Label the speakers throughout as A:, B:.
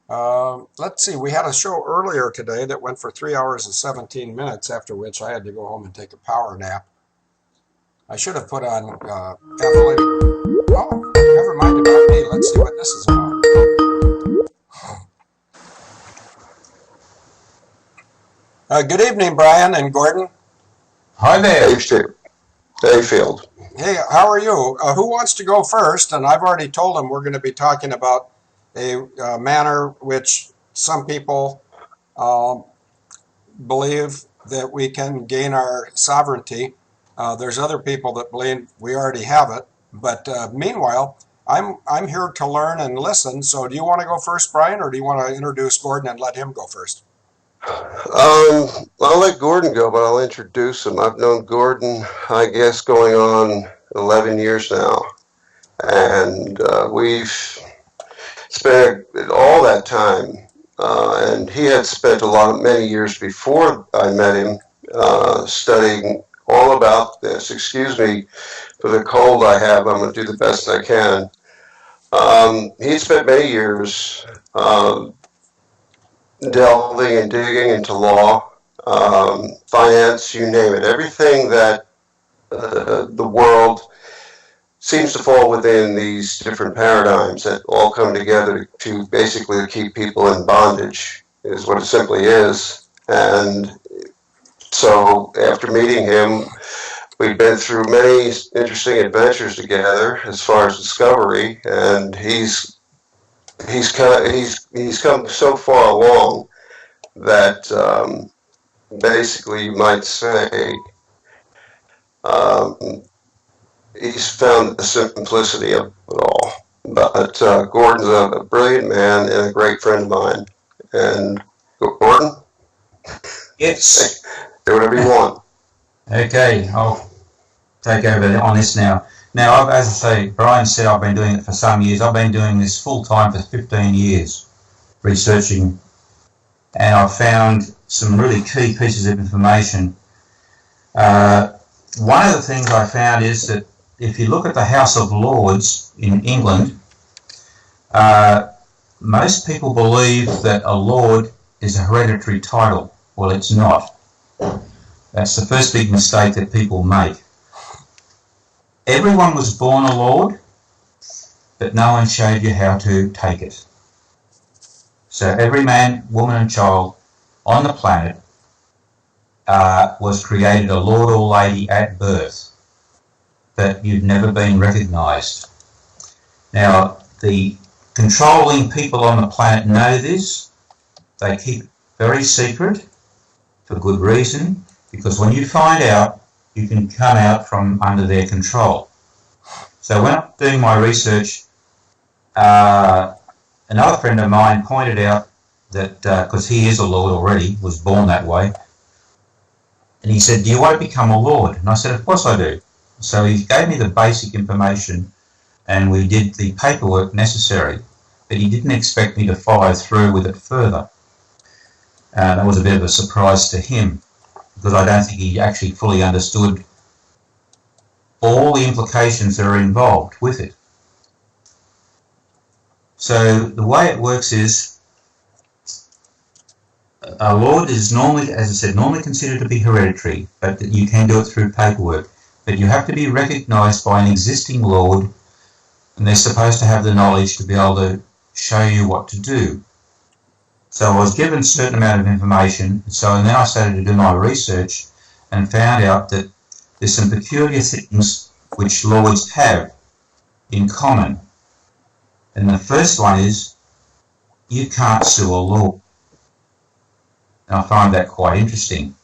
A: Let's see, we had a show earlier today that went for 3 hours and 17 minutes, after which I had to go home and take a power nap. I should have put on athletic. Oh, never mind about me. Let's see what this is about. Good evening, Brian and Gordon.
B: Hi there. Hayfield.
A: Hey, how are you? Who wants to go first? And I've already told them we're going to be talking about a manner which some people believe that we can gain our sovereignty. There's other people that believe we already have it. But meanwhile, I'm here to learn and listen. So do you want to go first, Brian, or do you want to introduce Gordon and let him go first?
B: I'll let Gordon go, but I'll introduce him. I've known Gordon, I guess, going on 11 years now. And we've spent all that time, and he had spent many years before I met him, studying all about this. Excuse me for the cold I have. I'm going to do the best I can. He spent many years delving and digging into law, finance, you name it. Everything that the world seems to fall within these different paradigms that all come together to basically keep people in bondage, is what it simply is. And so after meeting him, we've been through many interesting adventures together as far as discovery, and he's come so far along that basically you might say he's found the simplicity of it all. But Gordon's a brilliant man and a great friend of mine. And Gordon?
C: Yes.
B: Do whatever you want.
C: Okay, I'll take over on this now. Now, as I say, Brian said I've been doing it for some years. I've been doing this full-time for 15 years, researching, and I've found some really key pieces of information. One of the things I found is that if you look at the House of Lords in England, most people believe that a Lord is a hereditary title. Well, it's not. That's the first big mistake that people make. Everyone was born a lord, but no one showed you how to take it. So every man, woman and child on the planet was created a lord or lady at birth, but you've never been recognised. Now, the controlling people on the planet know this. They keep very secret for good reason, because when you find out, you can come out from under their control. So when I'm doing my research, another friend of mine pointed out that, because he is a lord already, was born that way, and he said, do you want to become a lord? And I said, of course I do. So he gave me the basic information, and we did the paperwork necessary, but he didn't expect me to follow through with it further. That was a bit of a surprise to him, because I don't think he actually fully understood all the implications that are involved with it. So the way it works is, a lord is normally, as I said, normally considered to be hereditary, but you can do it through paperwork. But you have to be recognised by an existing lord, and they're supposed to have the knowledge to be able to show you what to do. So I was given a certain amount of information, and then I started to do my research and found out that there's some peculiar things which lords have in common. And the first one is, you can't sue a lord. And I find that quite interesting.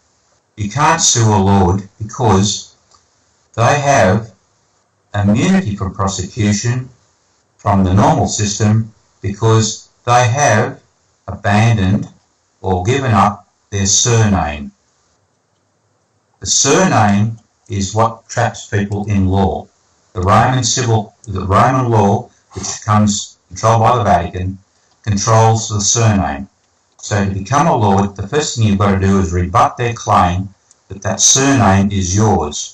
C: You can't sue a lord because they have immunity from prosecution from the normal system, because they have abandoned or given up their surname. The surname is what traps people in law. The Roman law, which comes controlled by the Vatican, controls the surname. So to become a lord, the first thing you've got to do is rebut their claim that that surname is yours.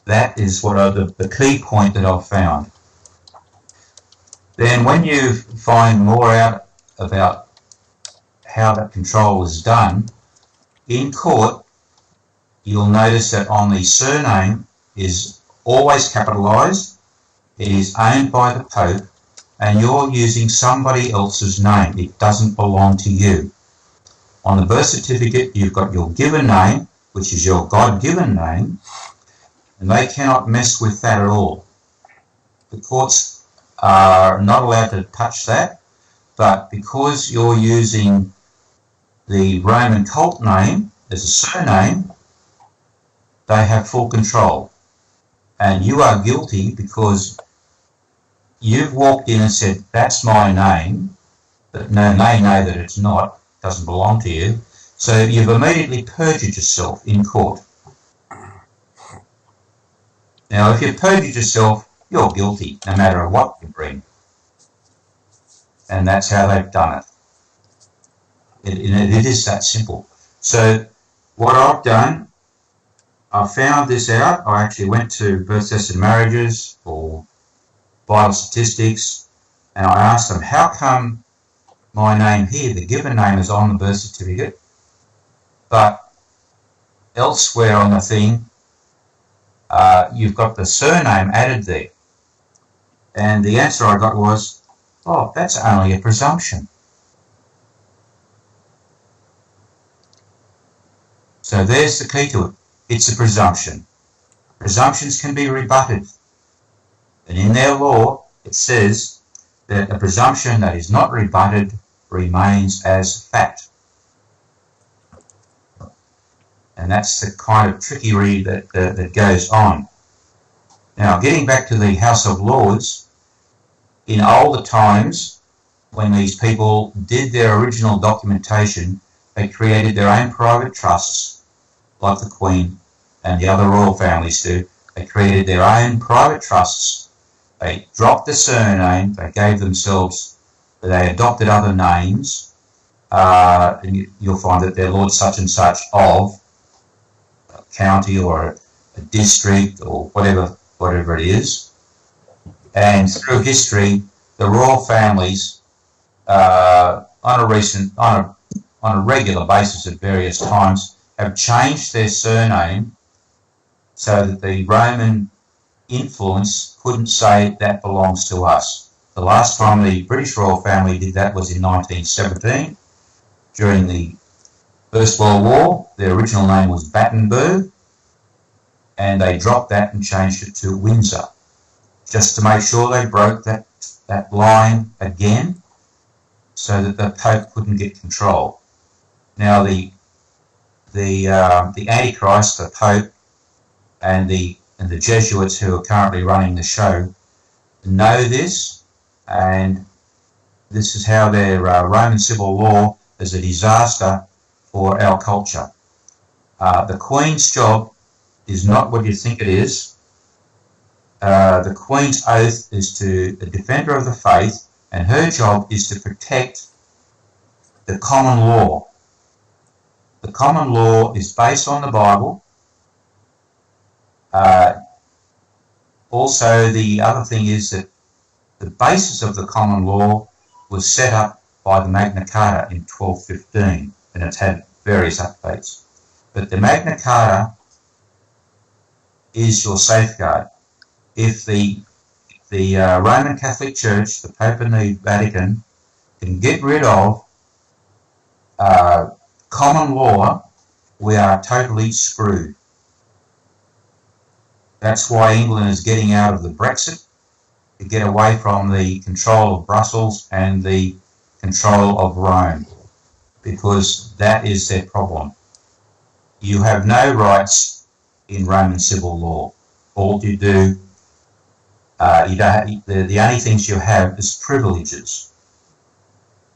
C: That is what the key point that I've found. Then when you find more out about how that control is done, in court, you'll notice that on the surname is always capitalised, it is owned by the Pope, and you're using somebody else's name. It doesn't belong to you. On the birth certificate, you've got your given name, which is your God-given name, and they cannot mess with that at all. The courts are not allowed to touch that, but because you're using the Roman cult name as a surname, they have full control. And you are guilty because you've walked in and said, that's my name, but no, they know that it's not, doesn't belong to you. So you've immediately perjured yourself in court. Now, if you've perjured yourself, you're guilty, no matter what you bring. And that's how they've done it. It is that simple. So what I've done, I found this out. I actually went to Birth, Deaths and Marriages or Vital Statistics, and I asked them, how come my name here, the given name, is on the birth certificate, but elsewhere on the thing, you've got the surname added there? And the answer I got was, oh, that's only a presumption. So there's the key to it. It's a presumption. Presumptions can be rebutted. And in their law, it says that a presumption that is not rebutted remains as fact. And that's the kind of trickery that goes on. Now, getting back to the House of Lords, in older times, when these people did their original documentation, they created their own private trusts, like the Queen and the other royal families do. They created their own private trusts. They dropped the surname. They gave themselves, they adopted other names. And you'll find that they're Lord such and such of a county or a district or whatever it is. And through history, the royal families, on a regular basis at various times, have changed their surname so that the Roman influence couldn't say that belongs to us. The last time the British royal family did that was in 1917 during the First World War. Their original name was Battenberg, and they dropped that and changed it to Windsor, just to make sure they broke that line again so that the Pope couldn't get control. Now the Antichrist, the Pope, and the Jesuits who are currently running the show know this, and this is how their Roman civil law is a disaster for our culture. The Queen's job is not what you think it is. The Queen's oath is to a defender of the faith, and her job is to protect the common law. The common law is based on the Bible. Also, the other thing is that the basis of the common law was set up by the Magna Carta in 1215, and it's had various updates. But the Magna Carta is your safeguard. If the Roman Catholic Church, the Pope and the Vatican, can get rid of common law, we are totally screwed. That's why England is getting out of the Brexit, to get away from the control of Brussels and the control of Rome, because that is their problem. You have no rights in Roman civil law. All you do, the only things you have is privileges,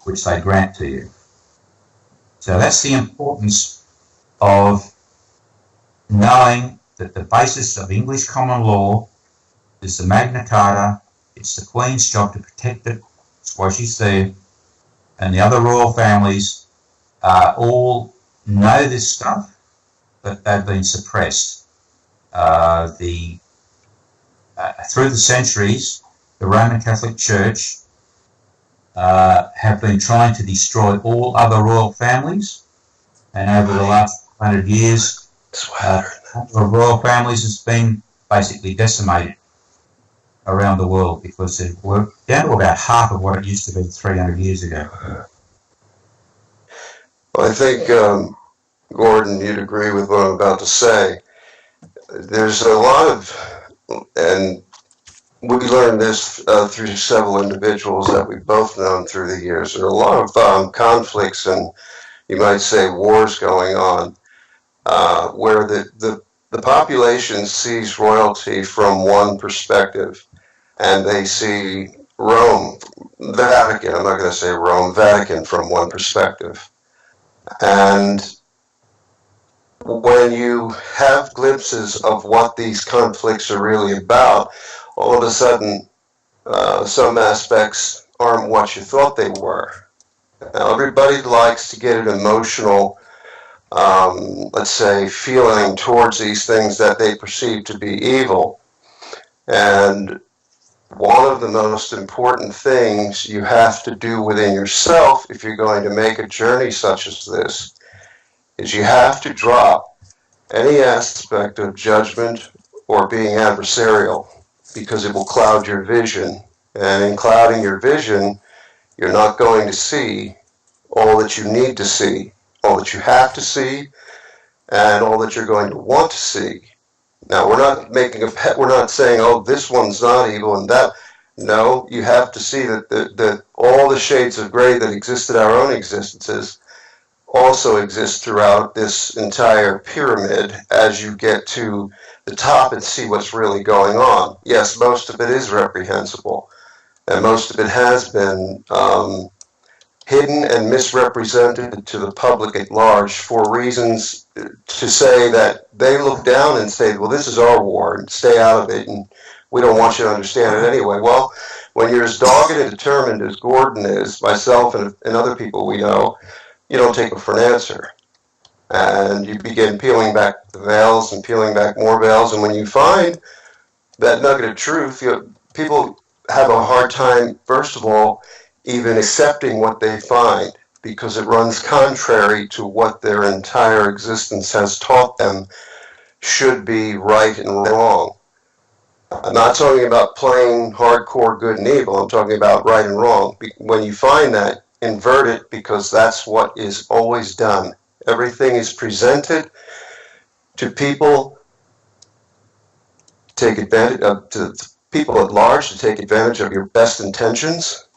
C: which they grant to you. So that's the importance of knowing that the basis of English common law is the Magna Carta. It's the Queen's job to protect it. That's why she's there. And the other royal families all know this stuff, but they've been suppressed. Through the centuries, the Roman Catholic Church have been trying to destroy all other royal families, and over the last 100 years, the number of royal families has been basically decimated around the world because we're down to about half of what it used to be 300 years ago.
B: Well, I think, Gordon, you'd agree with what I'm about to say. There's a lot of, and we learned this through several individuals that we've both known through the years. There are a lot of conflicts and, you might say, wars going on where the population sees royalty from one perspective, and they see Rome, Vatican, I'm not going to say Rome, Vatican from one perspective. And when you have glimpses of what these conflicts are really about, all of a sudden, some aspects aren't what you thought they were. Now, everybody likes to get an emotional, let's say, feeling towards these things that they perceive to be evil. And one of the most important things you have to do within yourself if you're going to make a journey such as this is you have to drop any aspect of judgment or being adversarial, because it will cloud your vision. And in clouding your vision, you're not going to see all that you need to see, all that you have to see, and all that you're going to want to see. Now, we're not saying, oh, this one's not evil and that. No, you have to see that all the shades of gray that exist in our own existences also exist throughout this entire pyramid as you get to the top and see what's really going on. Yes, most of it is reprehensible, and most of it has been hidden and misrepresented to the public at large for reasons to say that they look down and say, well, this is our war, and stay out of it, and we don't want you to understand it anyway. Well, when you're as dogged and determined as Gordon is, myself and other people we know, you don't take it for an answer. And you begin peeling back the veils and peeling back more veils, and when you find that nugget of truth, people have a hard time, first of all, even accepting what they find, because it runs contrary to what their entire existence has taught them should be right and wrong. I'm not talking about plain hardcore good and evil. I'm talking about right and wrong. When you find that, invert it, because that's what is always done. Everything is presented to people, take advantage of, to people at large, to take advantage of your best intentions.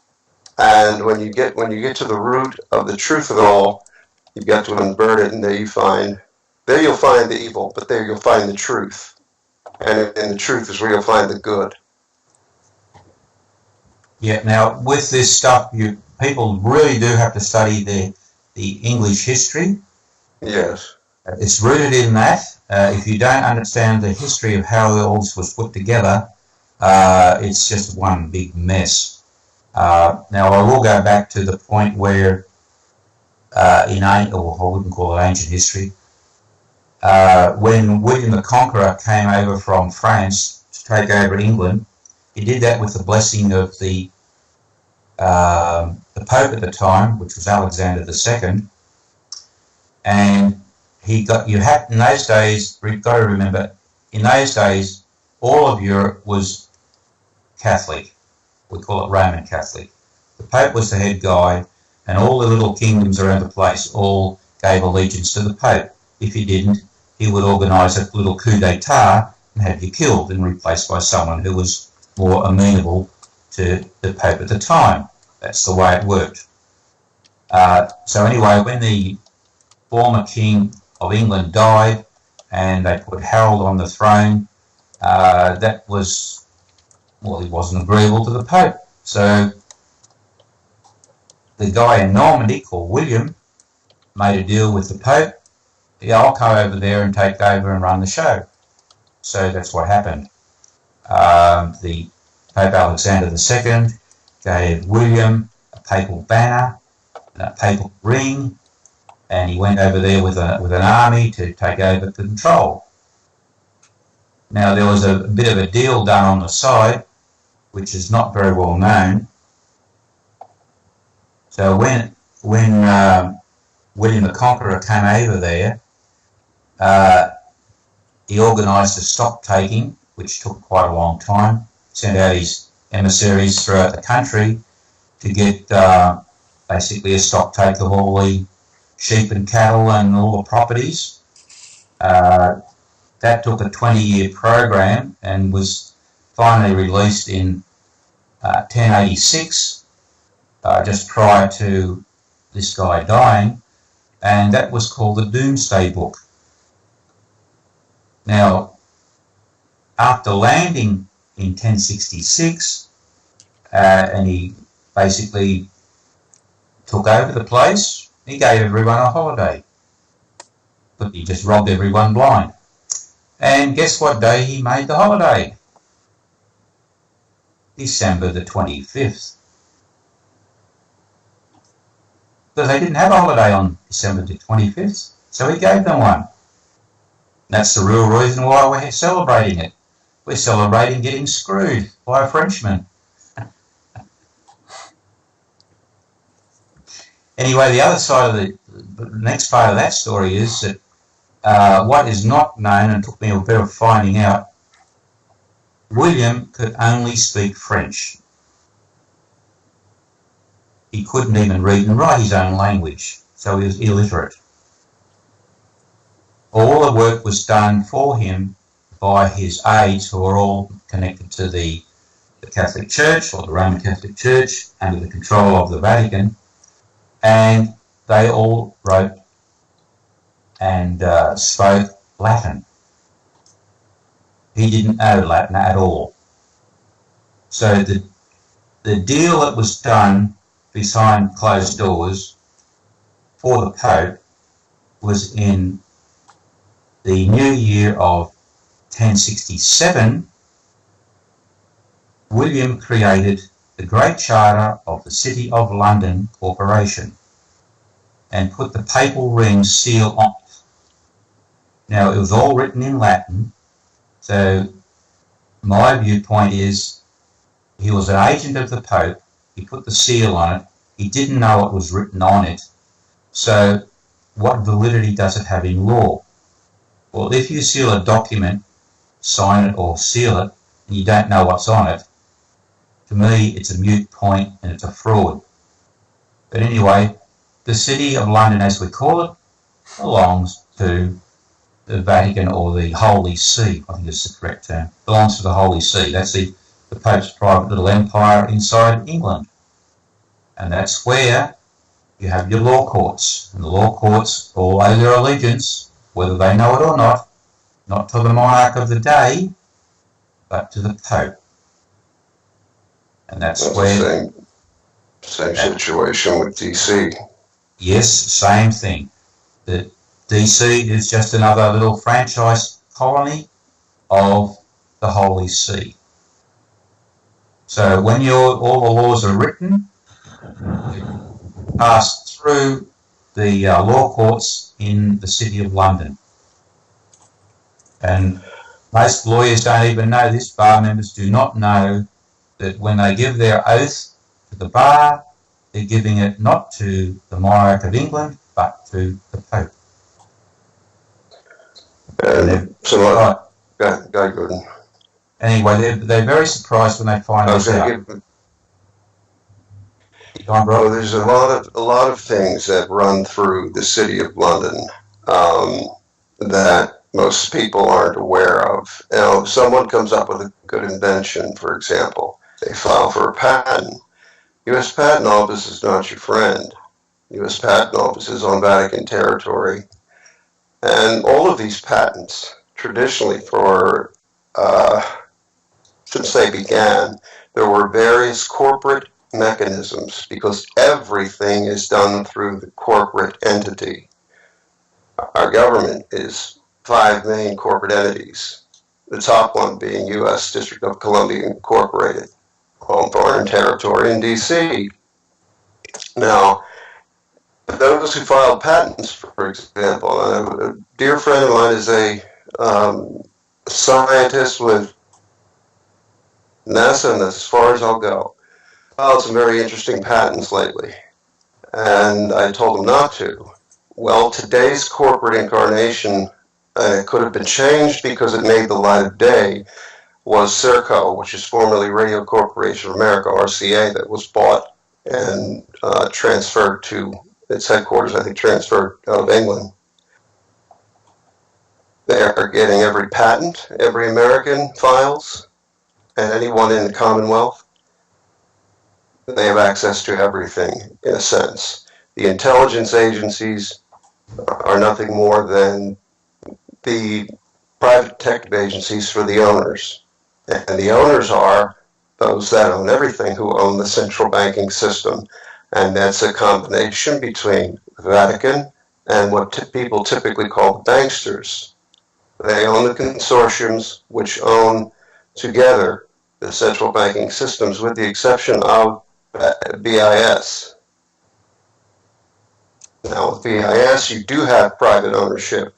B: And when you get to the root of the truth of it all, you've got to invert it, and there you'll find the evil, but there you'll find the truth. And in the truth is where you'll find the good.
C: Yeah, now with this stuff, people really do have to study the English history.
B: Yes.
C: It's rooted in that. If you don't understand the history of how all this was put together, it's just one big mess. Now, I will go back to the point where I wouldn't call it ancient history, when William the Conqueror came over from France to take over England, he did that with the blessing of the Pope at the time, which was Alexander II, and in those days, you've got to remember, in those days, all of Europe was Catholic. We call it Roman Catholic. The Pope was the head guy, and all the little kingdoms around the place all gave allegiance to the Pope. If he didn't, he would organise a little coup d'etat and have you killed and replaced by someone who was more amenable to the Pope at the time. That's the way it worked. So anyway, when the former King of England died and they put Harold on the throne, that was, well, he wasn't agreeable to the Pope. So the guy in Normandy called William made a deal with the Pope. Yeah, I'll come over there and take over and run the show. So that's what happened. The Pope Alexander II gave William a papal banner and a papal ring, and he went over there with an army to take over control. Now, there was a bit of a deal done on the side, which is not very well known, So when William the Conqueror came over there, he organised a stock taking, which took quite a long time, sent out his emissaries throughout the country to get basically a stock take of all the sheep and cattle and all the properties. That took a 20-year program and was finally released in 1086, just prior to this guy dying, and that was called the Doomsday Book. Now, after landing in 1066, and he basically took over the place, he gave everyone a holiday, but he just robbed everyone blind. And guess what day he made the holiday? December the 25th. Because they didn't have a holiday on December the 25th, so he gave them one. That's the real reason why we're celebrating it. We're celebrating getting screwed by a Frenchman. Anyway, the other side of the next part of that story is that what is not known, and took me a bit of finding out, William could only speak French. He couldn't even read and write his own language, so he was illiterate. All the work was done for him by his aides, who are all connected to the Catholic Church, or the Roman Catholic Church, under the control of the Vatican, and they all wrote and spoke Latin. He didn't know Latin at all. So the deal that was done behind closed doors for the Pope was in the new year of 1067. William created the Great Charter of the City of London Corporation and put the papal ring seal on it. Now, it was all written in Latin, so my viewpoint is he was an agent of the Pope, he put the seal on it, he didn't know what was written on it, so what validity does it have in law? Well, if you seal a document, sign it or seal it, and you don't know what's on it, to me it's a moot point and it's a fraud. But anyway, the City of London, as we call it, belongs to the Vatican, or the Holy See, I think is the correct term, belongs to the Holy See. That's the Pope's private little empire inside England. And that's where you have your law courts. And the law courts all owe their allegiance, whether they know it or not to the monarch of the day, but to the Pope. And that's where...
B: the same situation with DC.
C: Yes, same thing. The DC is just another little franchise colony of the Holy See. So when all the laws are written, pass through the law courts in the City of London. And most lawyers don't even know this, bar members do not know that when they give their oath to the bar, they're giving it not to the monarch of England, but to the Pope.
B: And so, go Gordon.
C: Anyway, they're very surprised when they find this out.
B: Well, there's a lot of things that run through the City of London that most people aren't aware of. Now, if someone comes up with a good invention, for example, they file for a patent. U.S. Patent Office is not your friend. U.S. Patent Office is on Vatican territory. And all of these patents, traditionally since they began, there were various corporate mechanisms, because everything is done through the corporate entity. Our government is 5 main corporate entities, the top one being U.S. District of Columbia Incorporated, home foreign territory in D.C. Now, those who filed patents, for example, a dear friend of mine is a scientist with NASA, and that's as far as I'll go. Filed some very interesting patents lately. and I told them not to. Well, today's corporate incarnation, and it could have been changed because it made the light of day, was Serco, which is formerly Radio Corporation of America, RCA, that was bought and transferred to its headquarters, I think transferred out of England. They are getting every patent, every American files, and anyone in the Commonwealth. They have access to everything, in a sense. The intelligence agencies are nothing more than the private detective agencies for the owners. And the owners are those that own everything, who own the central banking system. And that's a combination between the Vatican and what people typically call the banksters. They own the consortiums which own together the central banking systems, with the exception of BIS. Now, with BIS, you do have private ownership.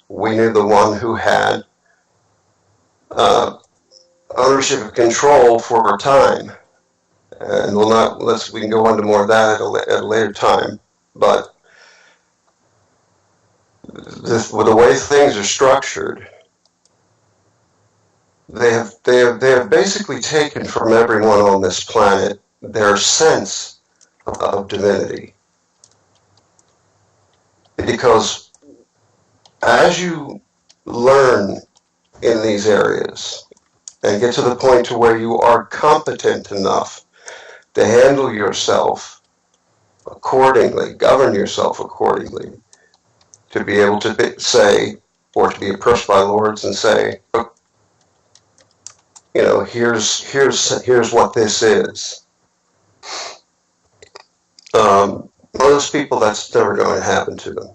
B: We knew the one who had ownership and control for a time, and we can go into more of that at a later time. But with the way things are structured, they have basically taken from everyone on this planet their sense of divinity. Because as you learn in these areas and get to the point to where you are competent enough to handle yourself accordingly, govern yourself accordingly, to be able to say, or to be approached by lords and say, you know, here's what this is. Most people, that's never going to happen to them.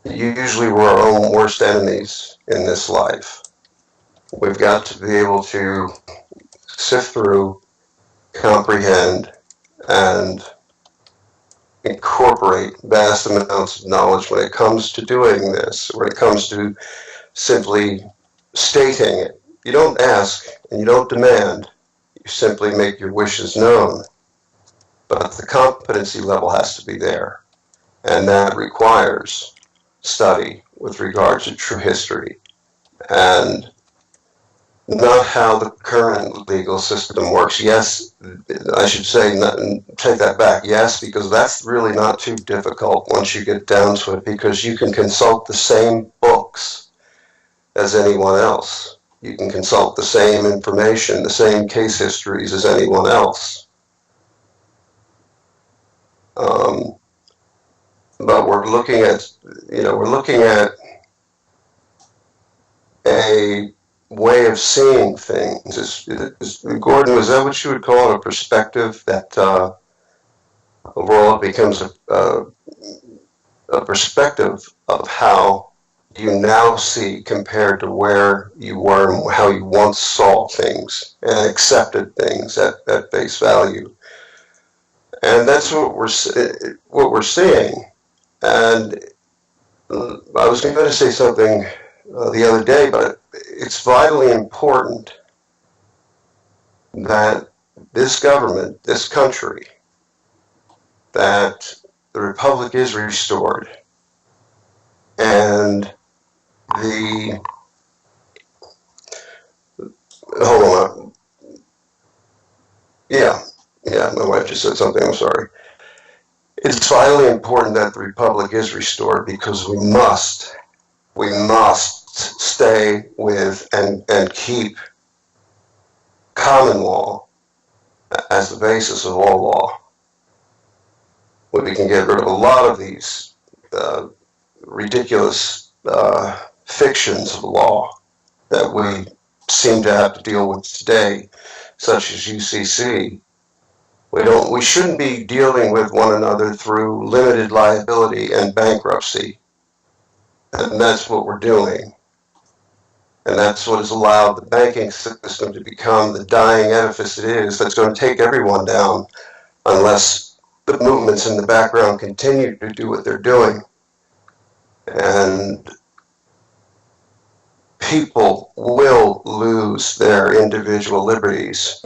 B: Usually we're our own worst enemies in this life. We've got to be able to sift through, comprehend, and incorporate vast amounts of knowledge when it comes to doing this, when it comes to simply stating it. You don't ask and you don't demand, you simply make your wishes known. But the competency level has to be there, and that requires study with regard to true history and not how the current legal system works. Yes, I should say, take that back. Yes, because that's really not too difficult once you get down to it, because you can consult the same books as anyone else. You can consult the same information, the same case histories as anyone else. But we're looking at, a way of seeing things. Gordon, was that what you would call it, a perspective, that overall it becomes a perspective of how you now see compared to where you were and how you once saw things and accepted things at face value. And that's what we're seeing. And I was going to say something the other day, but it's vitally important that this government, this country, that the Republic is restored, and hold on. Yeah, my wife just said something, I'm sorry. It's vitally important that the Republic is restored, because we must stay with and keep common law as the basis of all law. We can get rid of a lot of these ridiculous fictions of law that we seem to have to deal with today, such as UCC. We shouldn't be dealing with one another through limited liability and bankruptcy. And that's what we're doing. And that's what has allowed the banking system to become the dying edifice it is, that's going to take everyone down unless the movements in the background continue to do what they're doing. And people will lose their individual liberties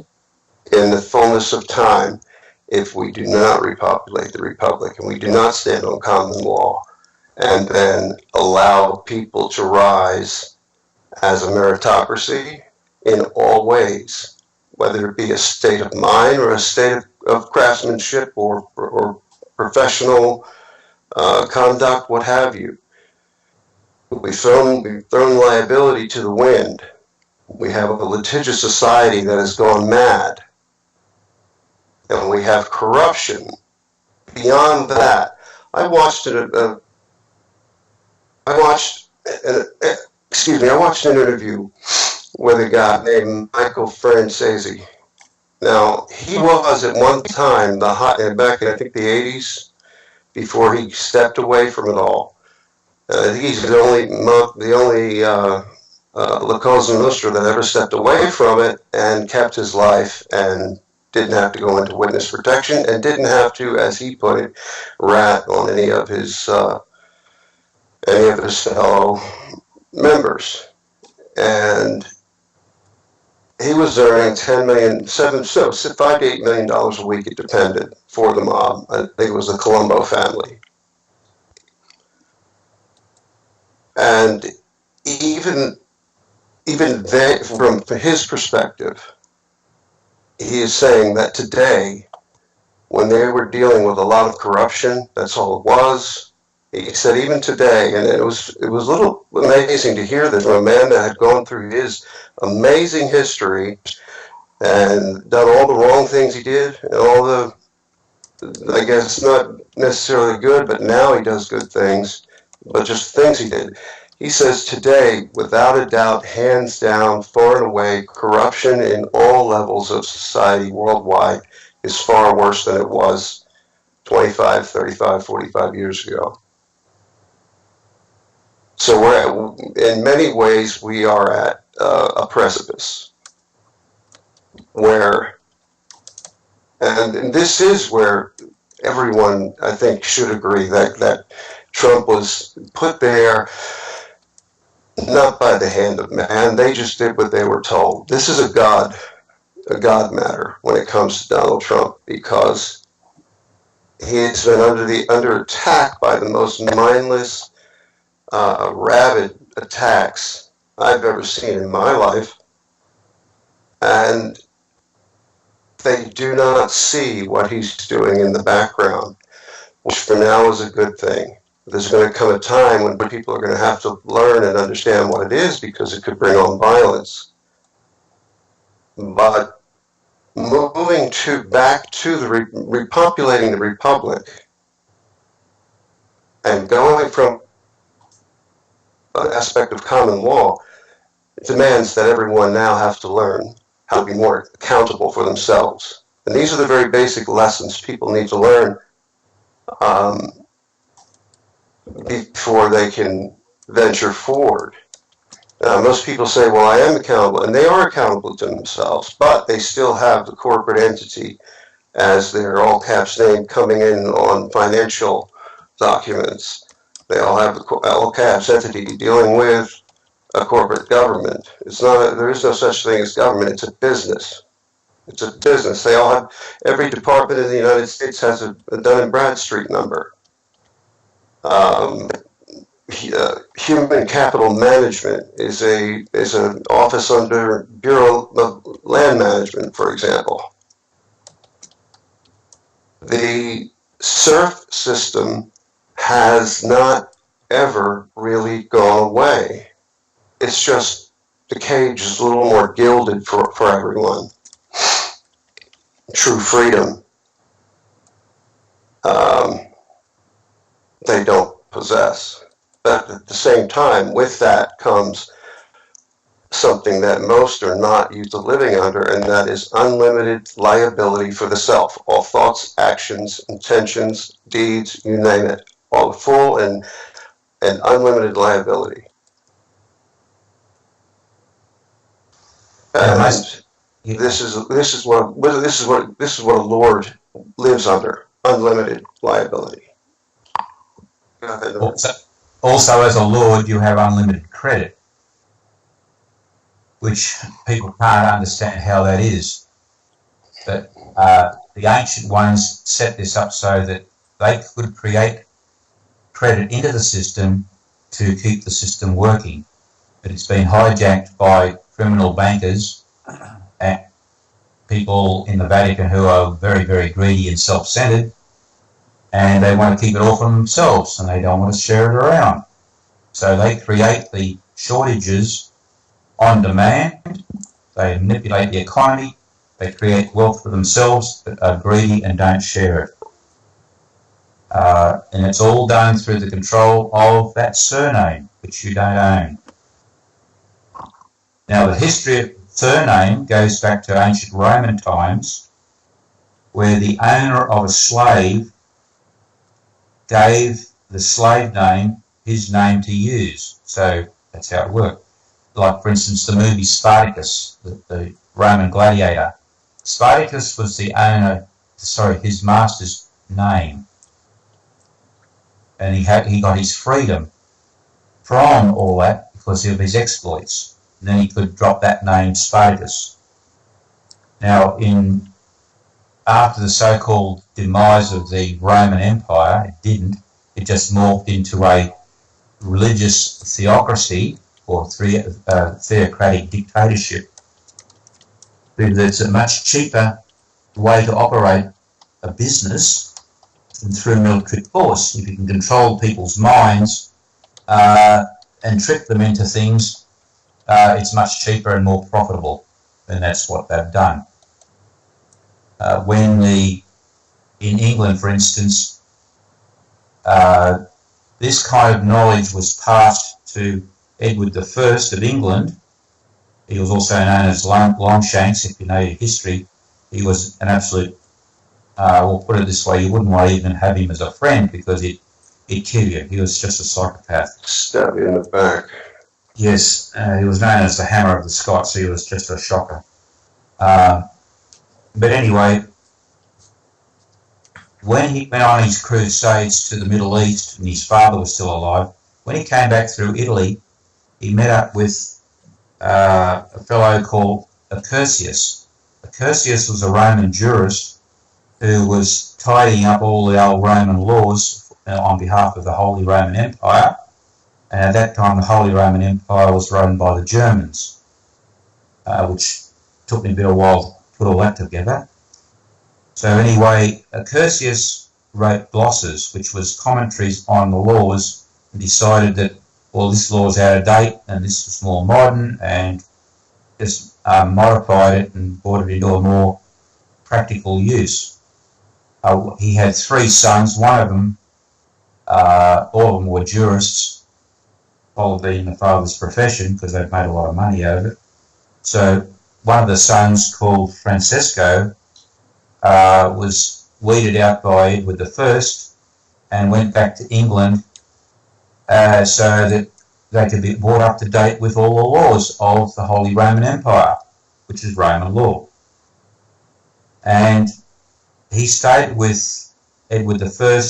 B: in the fullness of time, if we do not repopulate the republic and we do not stand on common law and then allow people to rise as a meritocracy in all ways, whether it be a state of mind or a state of craftsmanship or professional conduct, what have you. We've thrown liability to the wind. We have a litigious society that has gone mad. And we have corruption. Beyond that, I watched an interview with a guy named Michael Francesi. Now, he was at one time back in I think the 80s, before he stepped away from it all. He's the only La Cosa Nostra that ever stepped away from it and kept his life and didn't have to go into witness protection and didn't have to, as he put it, rat on any of his fellow members. And he was earning $5 to $8 million a week. It depended for the mob. I think it was the Colombo family. And even they, from his perspective, he is saying that today, when they were dealing with a lot of corruption, that's all it was. He said even today, and it was a little amazing to hear this from a man that had gone through his amazing history and done all the wrong things he did, and all the, I guess, not necessarily good, but now he does good things, but just things he did. He says today, without a doubt, hands down, far and away, corruption in all levels of society worldwide is far worse than it was 25, 35, 45 years ago. So in many ways, we are at a precipice where, and this is where everyone, I think, should agree that Trump was put there not by the hand of man. They just did what they were told. This is a God matter when it comes to Donald Trump, because he has been under attack by the most mindless, rabid attacks I've ever seen in my life. And they do not see what he's doing in the background, which for now is a good thing. There's going to come a time when people are going to have to learn and understand what it is, because it could bring on violence. But moving back to repopulating the republic and going from an aspect of common law, it demands that everyone now have to learn how to be more accountable for themselves. And these are the very basic lessons people need to learn before they can venture forward. Most people say, well, I am accountable, and they are accountable to themselves, but they still have the corporate entity as their all caps name coming in on financial documents. They all have the all caps entity dealing with a corporate government. There is no such thing as government, it's a business. It's a business. They all have, every department in the United States has a Dun & Bradstreet number. Human capital management is an office under Bureau of Land Management, for example. The serf system has not ever really gone away. It's just the cage is a little more gilded for everyone. True freedom, they don't possess. But at the same time, with that comes something that most are not used to living under, and that is unlimited liability for the self. All thoughts, actions, intentions, deeds, you name it. All full and unlimited liability. And this is what a lord lives under: unlimited liability. Go ahead.
C: Also, as a lord, you have unlimited credit, which people can't understand how that is. But the ancient ones set this up so that they could create credit into the system to keep the system working. But it's been hijacked by criminal bankers and people in the Vatican who are very, very greedy and self-centered, and they want to keep it all for themselves and they don't want to share it around. So they create the shortages on demand, they manipulate the economy, they create wealth for themselves but are greedy and don't share it. And it's all done through the control of that surname, which you don't own. Now, the history of surname goes back to ancient Roman times, where the owner of a slave gave the slave name his name to use. So that's how it worked. Like, for instance, the movie Spartacus, the Roman gladiator. Spartacus was the owner, his master's name. And he got his freedom from all that because of his exploits. And then he could drop that name, Spartacus. Now, after the so-called demise of the Roman Empire, it didn't. It just morphed into a religious theocracy or theocratic dictatorship. Because it's a much cheaper way to operate a business than through military force. If you can control people's minds and trick them into things, it's much cheaper and more profitable, and that's what they've done. In England, for instance, this kind of knowledge was passed to Edward I of England. He was also known as Longshanks, if you know your history. He was an absolute, we'll put it this way, you wouldn't want to even have him as a friend because he'd kill you. He was just a psychopath.
B: Stab you in the back.
C: Yes, he was known as the Hammer of the Scots, so he was just a shocker. But anyway, when he went on his crusades to the Middle East and his father was still alive, when he came back through Italy, he met up with a fellow called Accursius. Accursius was a Roman jurist who was tidying up all the old Roman laws on behalf of the Holy Roman Empire. And at that time, the Holy Roman Empire was run by the Germans, which took me a bit of a while to put all that together. So anyway, Accursius wrote glosses, which was commentaries on the laws, and decided that, well, this law is out of date and this is more modern, and just modified it and brought it into a more practical use. He had 3 sons. One of them, all of them were jurists, probably in the father's profession because they'd made a lot of money out of it. So one of the sons, called Francesco, was weeded out by Edward I and went back to England so that they could be brought up to date with all the laws of the Holy Roman Empire, which is Roman law. And he stayed with Edward I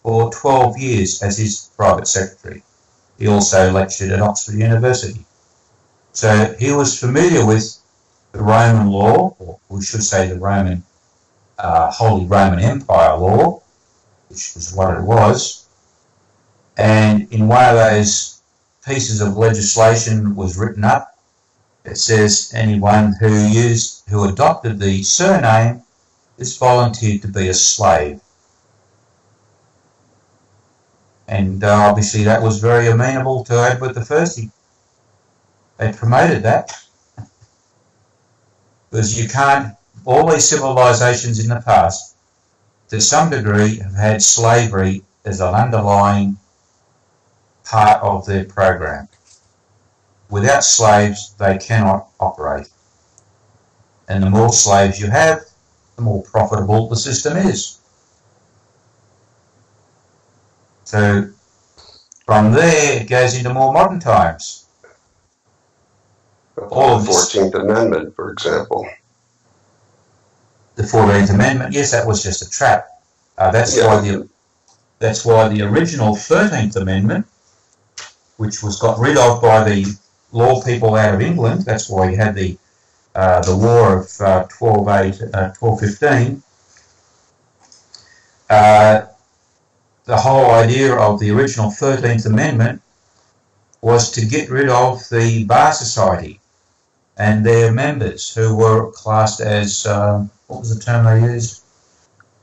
C: for 12 years as his private secretary. He also lectured at Oxford University. So he was familiar with the Roman law, or we should say the Roman Holy Roman Empire law, which was what it was. And in one of those pieces of legislation was written up, it says anyone who adopted the surname is volunteered to be a slave. And obviously that was very amenable to Edward I. They promoted that. Because you can't, all these civilizations in the past, to some degree, have had slavery as an underlying part of their program. Without slaves, they cannot operate. And the more slaves you have, the more profitable the system is. So from there, it goes into more modern times.
B: All the 14th Amendment, for example.
C: The 14th Amendment, yes, that was just a trap. That's why the original 13th Amendment, which was got rid of by the law people out of England, that's why you had the the War of 1215, the whole idea of the original 13th Amendment was to get rid of the Bar Society and their members who were classed as, what was the term they used?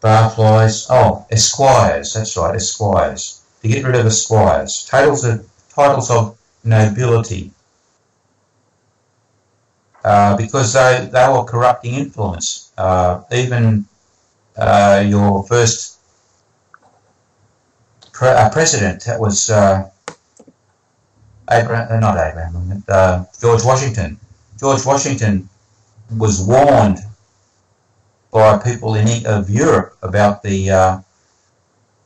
C: Barflies. Oh, esquires. That's right, esquires. To get rid of esquires. Titles of nobility. Because they were corrupting influence. Even your first president, that was George Washington. George Washington was warned by people of Europe about the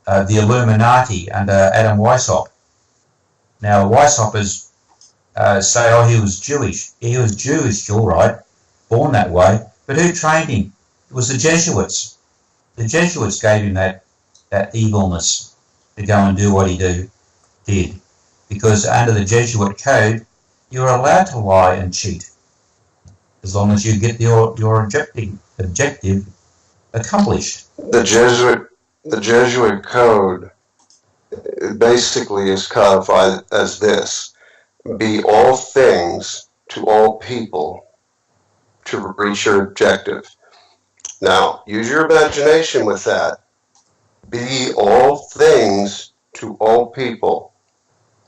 C: Illuminati under Adam Weishaupt. Now, Weishaupters say, oh, he was Jewish. He was Jewish, all right, born that way. But who trained him? It was the Jesuits. The Jesuits gave him that evilness to go and do what he did. Because under the Jesuit code, you're allowed to lie and cheat as long as you get your objective accomplished.
B: The Jesuit code basically is codified as this: be all things to all people to reach your objective. Now, use your imagination with that. Be all things to all people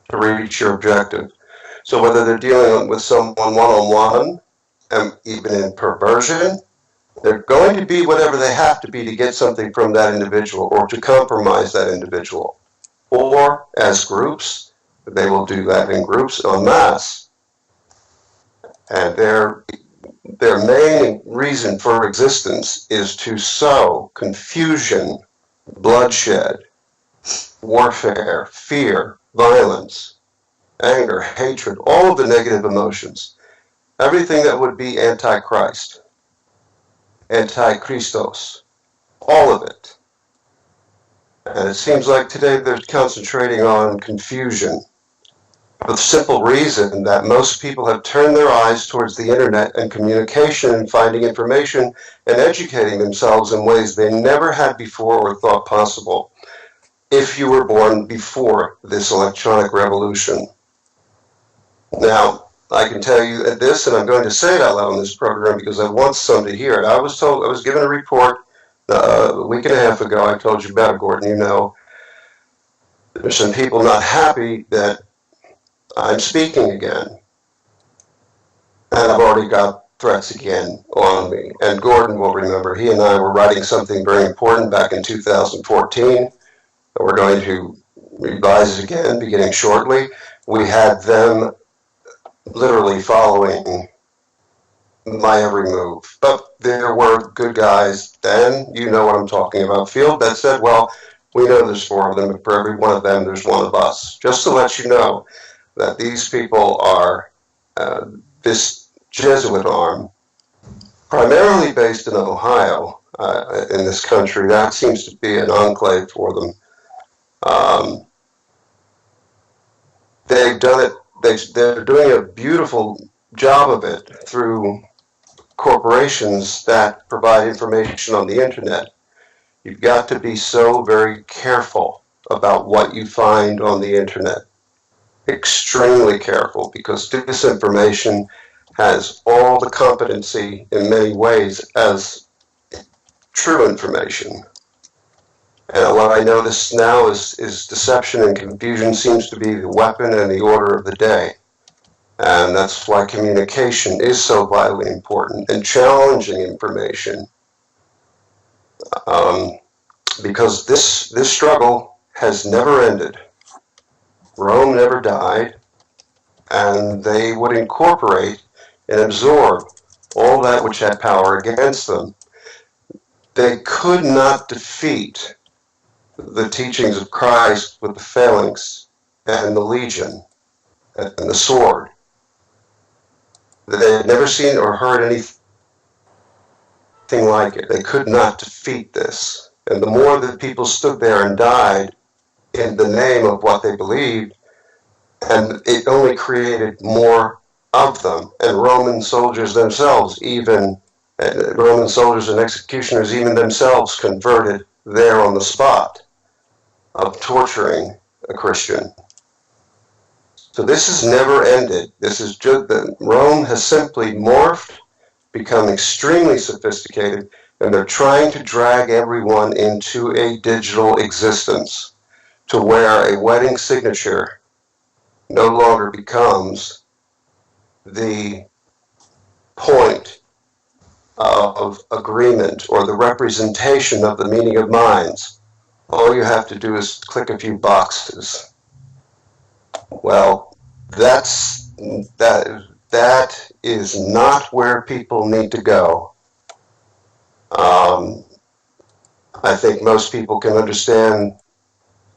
B: to reach your objective. So whether they're dealing with someone one-on-one, and even in perversion, they're going to be whatever they have to be to get something from that individual or to compromise that individual. Or as groups, they will do that in groups en masse. And their main reason for existence is to sow confusion, bloodshed, warfare, fear, violence, anger, hatred, all of the negative emotions. Everything that would be anti-Christ, anti-Christos, all of it. And it seems like today they're concentrating on confusion for the simple reason that most people have turned their eyes towards the internet and communication and finding information and educating themselves in ways they never had before or thought possible if you were born before this electronic revolution. Now, I can tell you this, and I'm going to say it out loud on this program because I want some to hear it. I was given a report a week and a half ago. I told you about it, Gordon. You know, there's some people not happy that I'm speaking again. And I've already got threats again on me. And Gordon will remember, he and I were writing something very important back in 2014. We're going to revise it again beginning shortly. We had them literally following my every move. But there were good guys then, you know what I'm talking about, field that said, well, we know there's 4 of them, but for every one of them, there's one of us. Just to let you know that these people are this Jesuit arm, primarily based in Ohio, in this country. That seems to be an enclave for them. They've done it. They're doing a beautiful job of it through corporations that provide information on the internet. You've got to be so very careful about what you find on the internet. Extremely careful, because disinformation has all the competency in many ways as true information. And what I notice now is deception and confusion seems to be the weapon and the order of the day. And that's why communication is so vitally important, and challenging information. Because this struggle has never ended. Rome never died, and they would incorporate and absorb all that which had power against them. They could not defeat the teachings of Christ with the phalanx and the legion and the sword. They had never seen or heard anything like it. They could not defeat this. And the more that people stood there and died in the name of what they believed, and it only created more of them, and Roman soldiers themselves, even Roman soldiers and executioners, even themselves converted there on the spot of torturing a Christian. So this has never ended. This is just that Rome has simply morphed, become extremely sophisticated, and they're trying to drag everyone into a digital existence to where a wedding signature no longer becomes the point of agreement or the representation of the meeting of minds. All you have to do is click a few boxes. Well, that is not where people need to go. I think most people can understand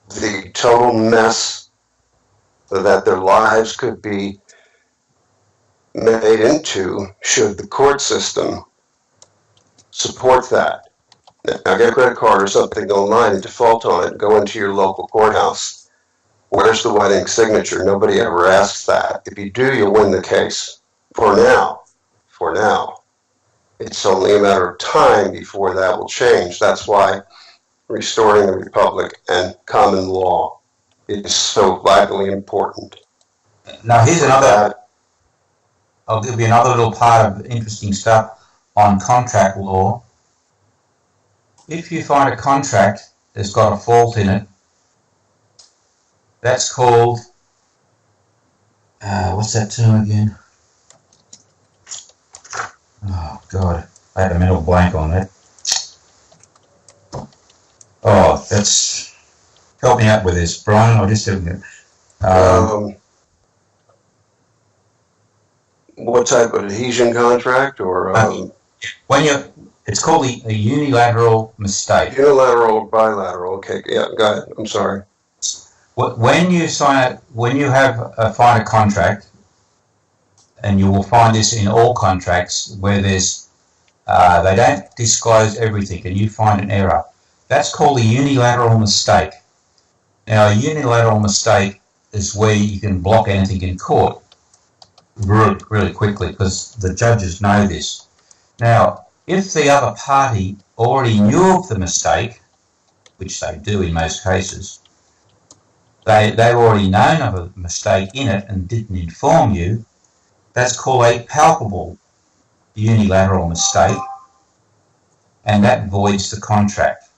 B: the total mess that their lives could be made into should the court system support that. Now, get a credit card or something online and default on it, go into your local courthouse. Where's the wedding signature? Nobody ever asks that. If you do, you'll win the case. For now. For now. It's only a matter of time before that will change. That's why restoring the republic and common law is so vitally important.
C: Now, here's another. I'll give you another little part of interesting stuff on contract law. If you find a contract that's got a fault in it, that's called, what's that term again? Oh, God, I had a mental blank on that. Oh, that's, help me out with this, Brian. I just haven't.
B: What type of adhesion contract or?
C: When it's called a unilateral mistake.
B: Unilateral or bilateral? Okay, yeah, go ahead. I'm sorry.
C: When you find a contract, and you will find this in all contracts where there's they don't disclose everything, and you find an error. That's called a unilateral mistake. Now, a unilateral mistake is where you can block anything in court really, really quickly because the judges know this. Now, if the other party already knew of the mistake, which they do in most cases, they've already known of a mistake in it and didn't inform you, that's called a palpable unilateral mistake, and that voids the contract.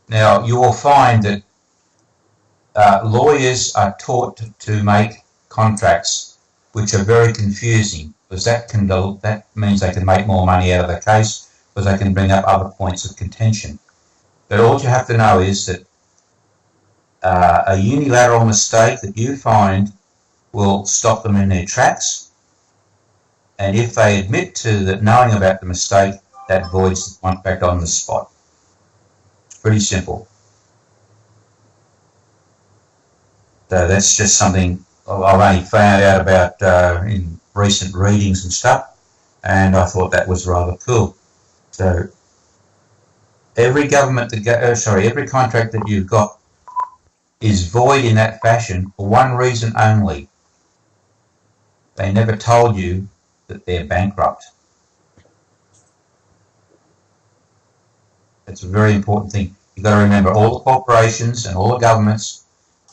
C: Now, you will find that lawyers are taught to make contracts which are very confusing, because that means they can make more money out of the case, because they can bring up other points of contention. But all you have to know is that a unilateral mistake that you find will stop them in their tracks, and if they admit to that knowing about the mistake, that voids the contract on the spot. It's pretty simple. So that's just something I've only found out about in recent readings and stuff, and I thought that was rather cool. So every contract that you've got is void in that fashion for one reason only. They never told you that they're bankrupt. That's a very important thing. You've got to remember all the corporations and all the governments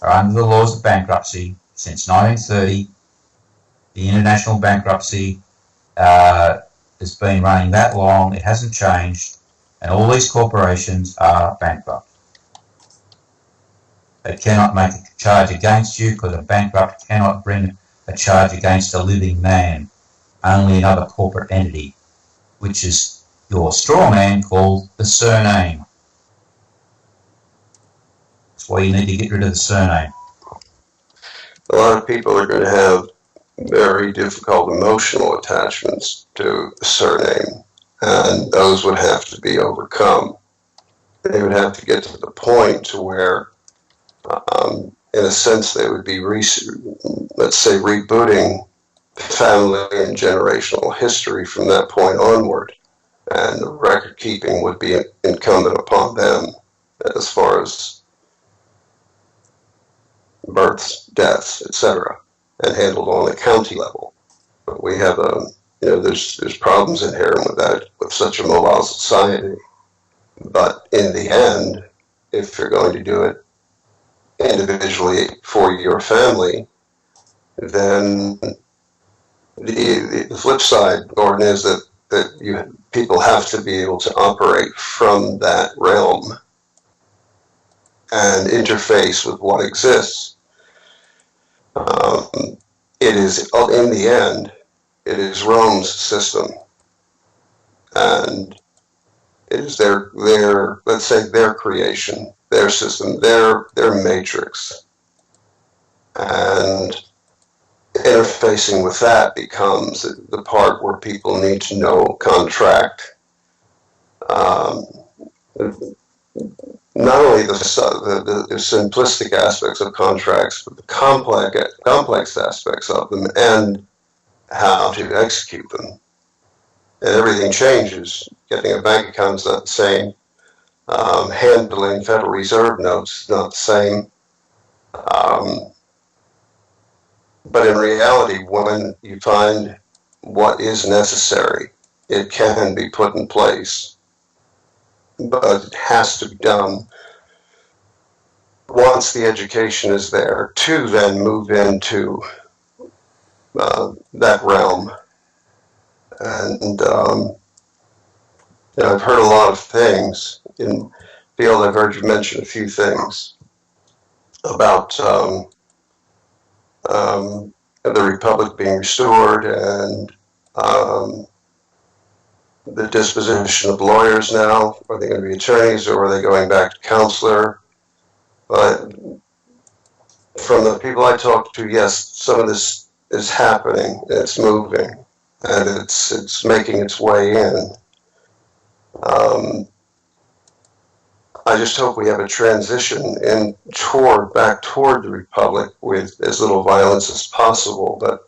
C: are under the laws of bankruptcy since 1930. The international bankruptcy has been running that long. It hasn't changed. And all these corporations are bankrupt. They cannot make a charge against you because a bankrupt cannot bring a charge against a living man. Only another corporate entity, which is your straw man called the surname. That's why you need to get rid of the surname.
B: A lot of people are going to have very difficult emotional attachments to the surname, and those would have to be overcome. They would have to get to the point to where, in a sense, they would be, let's say, rebooting family and generational history from that point onward, and the record keeping would be incumbent upon them as far as births, deaths, etc., and handled on a county level. But we have there's problems inherent with that, with such a mobile society. But in the end, if you're going to do it individually for your family, then the flip side, Gordon, is that people have to be able to operate from that realm and interface with what exists. It is, in the end, it is Rome's system, and it is their let's say their creation, their system, their matrix, and interfacing with that becomes the part where people need to know contract. Not only the simplistic aspects of contracts, but the complex aspects of them and how to execute them. And everything changes. Getting a bank account is not the same. Handling Federal Reserve notes is not the same. But in reality, when you find what is necessary, it can be put in place. But it has to be done once the education is there to then move into that realm. And I've heard a lot of things in the field. I've heard you mention a few things about the Republic being restored and the disposition of lawyers now. Are they going to be attorneys or are they going back to counselor? But from the people I talk to, yes, some of this is happening. It's moving, and it's making its way in. I just hope we have a transition back toward the Republic with as little violence as possible. But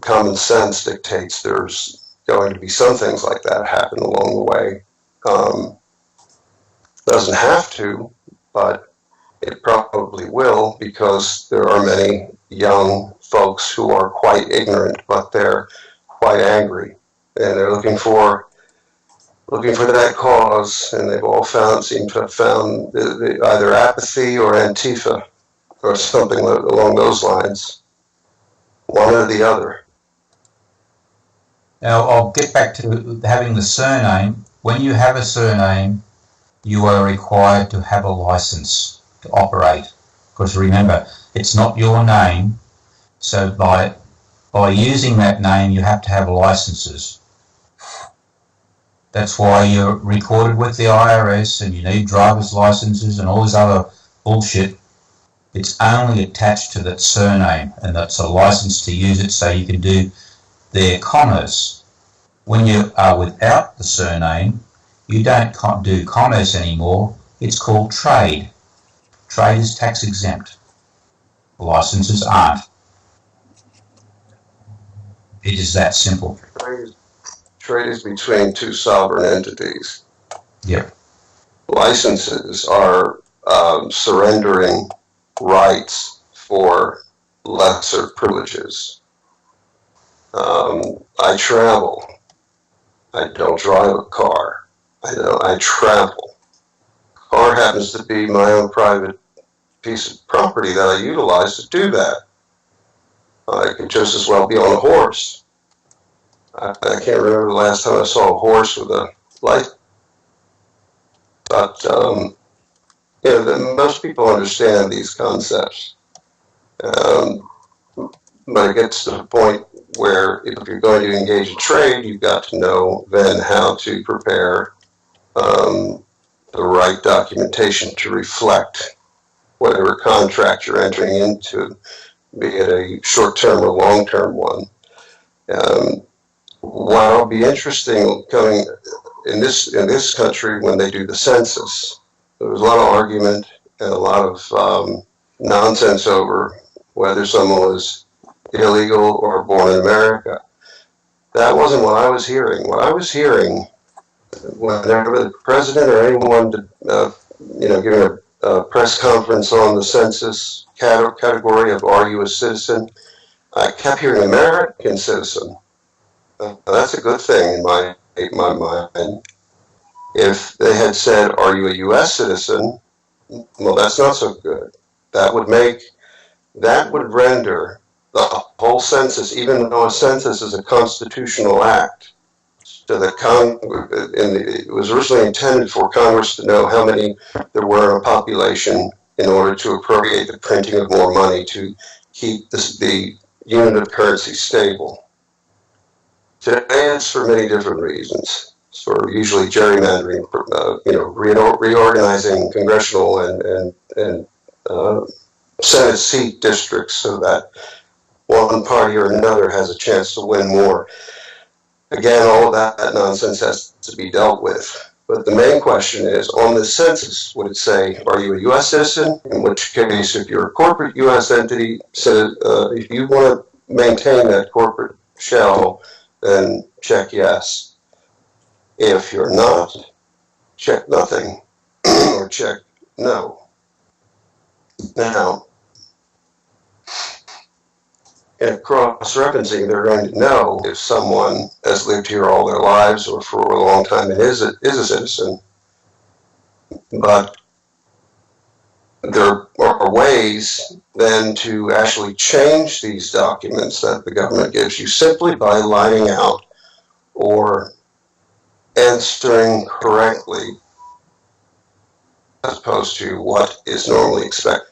B: common sense dictates there's going to be some things like that happen along the way. Doesn't have to, but it probably will, because there are many young folks who are quite ignorant, but they're quite angry, and they're looking for that cause, and they've all seem to have found either apathy or Antifa or something along those lines, one or the other.
C: Now, I'll get back to having the surname. When you have a surname, you are required to have a license to operate. Because remember, it's not your name, so by using that name, you have to have licenses. That's why you're recorded with the IRS and you need driver's licenses and all this other bullshit. It's only attached to that surname, and that's a license to use it so you can do their commerce. When you are without the surname, you don't do commerce anymore. It's called trade. Trade is tax exempt. Licenses aren't. It is that simple.
B: Trade is between two sovereign entities.
C: Yep.
B: Licenses are surrendering rights for lesser privileges. I travel. I don't drive a car. I travel. Car happens to be my own private piece of property that I utilize to do that. I could just as well be on a horse. I can't remember the last time I saw a horse with a light. But most people understand these concepts. But it gets to the point where if you're going to engage in trade, you've got to know then how to prepare the right documentation to reflect whatever contract you're entering into, be it a short-term or long-term one. What'll be interesting coming in this country when they do the census, there was a lot of argument and a lot of nonsense over whether someone was illegal or born in America. That wasn't what I was hearing. What I was hearing, whenever the president or anyone, giving a press conference on the census category of "Are you a citizen?" I kept hearing "American citizen." That's a good thing in my mind. If they had said, "Are you a U.S. citizen?" well, that's not so good. That would render the whole census, even though a census is a constitutional act, to the it was originally intended for Congress to know how many there were in a population in order to appropriate the printing of more money to keep the unit of currency stable. Today it's for many different reasons. It's for usually gerrymandering, reorganizing congressional and Senate seat districts so that one party or another has a chance to win more. Again, all of that nonsense has to be dealt with. But the main question is, on the census, would it say, "Are you a U.S. citizen?" In which case, if you're a corporate U.S. entity, if you want to maintain that corporate shell, then check yes. If you're not, check nothing or check no. Now, in cross-referencing, they're going to know if someone has lived here all their lives or for a long time and is a citizen. But there are ways then to actually change these documents that the government gives you simply by lining out or answering correctly as opposed to what is normally expected.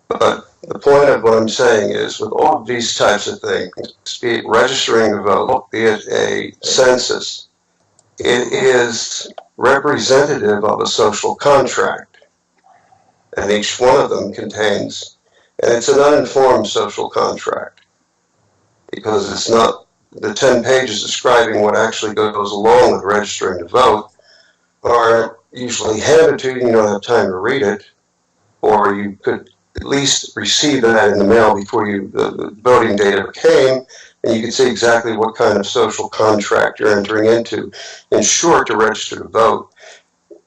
B: But the point of what I'm saying is, with all of these types of things, be it registering a vote, be it a census, it is representative of a social contract. And each one of them contains, and it's an uninformed social contract, because it's not the 10 pages describing what actually goes along with registering to vote are usually handed to you, and you don't have time to read it, or you could at least receive that in the mail before the voting date ever came, and you can see exactly what kind of social contract you're entering into. In short, to register to vote,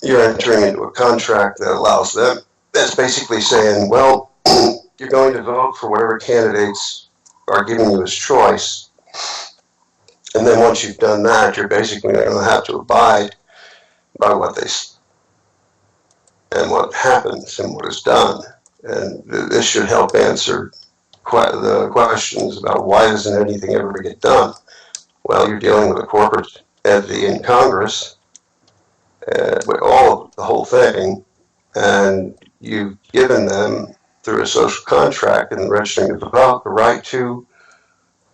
B: you're entering into a contract that allows them, that's basically saying, well, you're going to vote for whatever candidates are giving you as choice, and then once you've done that, you're basically going to have to abide by what they say and what happens and what is done. And this should help answer the questions about why doesn't anything ever get done. Well, you're dealing with a corporate entity in Congress, with the whole thing, and you've given them, through a social contract and registering to vote, the right to,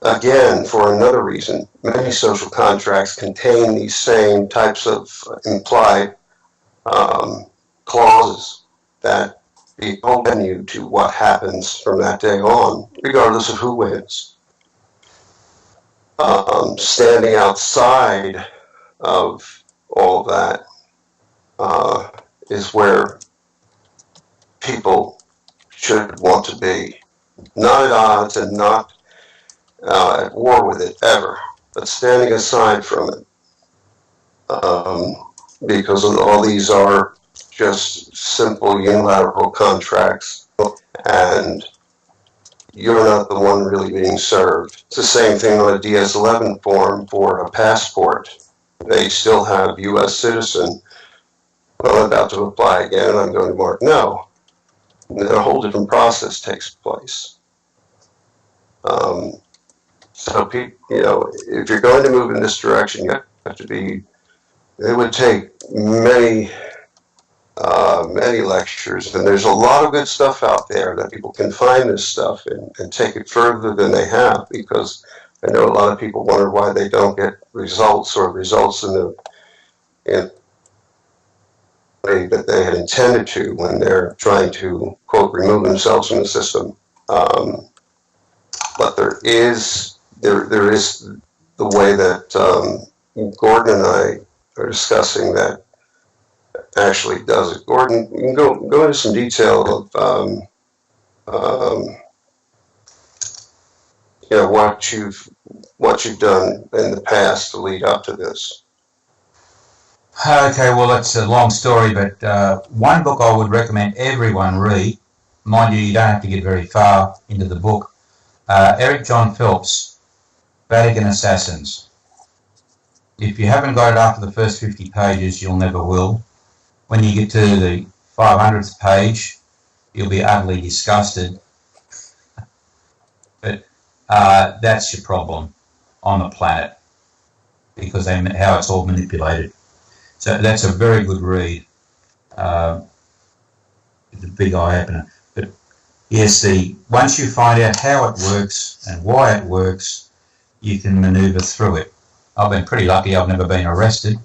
B: again, for another reason, many social contracts contain these same types of implied clauses that open you to what happens from that day on, regardless of who wins. Standing outside of all of that is where people should want to be. Not at odds and not at war with it ever, but standing aside from it. Because all these are just simple unilateral contracts, and you're not the one really being served. It's the same thing on a DS-11 form for a passport. They still have U.S. citizen. Well, I'm about to apply again, and I'm going to mark no. And then a whole different process takes place. So, if you're going to move in this direction, you have to be. It would take many lectures, and there's a lot of good stuff out there that people can find this stuff and take it further than they have, because I know a lot of people wonder why they don't get results or results in the way that they had intended to when they're trying to, quote, remove themselves from the system. But there is the way that Gordon and I are discussing that actually does it. Gordon, you can go into some detail of what you've done in the past to lead up to this.
C: Okay, well, that's a long story, but one book I would recommend everyone read, mind you, you don't have to get very far into the book, Eric John Phelps, Vatican Assassins. If you haven't got it after the first 50 pages, you'll never will. When you get to the 500th page, you'll be utterly disgusted. But that's your problem on the planet, because how it's all manipulated. So that's a very good read. It's a big eye opener. But yes, once you find out how it works and why it works, you can manoeuvre through it. I've been pretty lucky. I've never been arrested.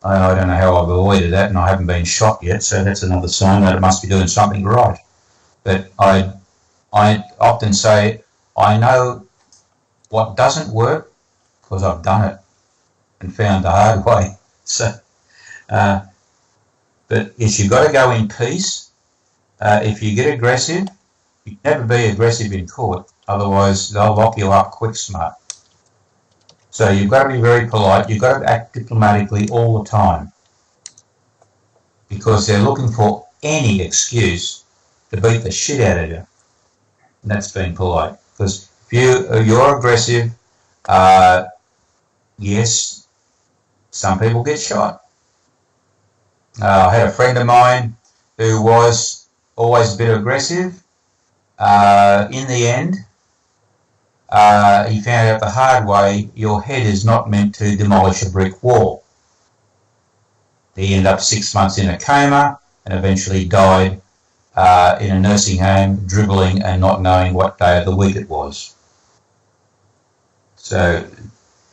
C: I don't know how I've avoided that, and I haven't been shot yet. So that's another sign that it must be doing something right. But I often say I know what doesn't work because I've done it and found the hard way. So, but yes, you've got to go in peace. If you get aggressive, you can never be aggressive in court. Otherwise, they'll lock you up quick smart. So you've got to be very polite. You've got to act diplomatically all the time, because they're looking for any excuse to beat the shit out of you. And that's being polite. Because if you're aggressive, yes, some people get shot. I had a friend of mine who was always a bit aggressive. In the end, he found out the hard way, your head is not meant to demolish a brick wall. He ended up 6 months in a coma and eventually died in a nursing home, dribbling and not knowing what day of the week it was. So,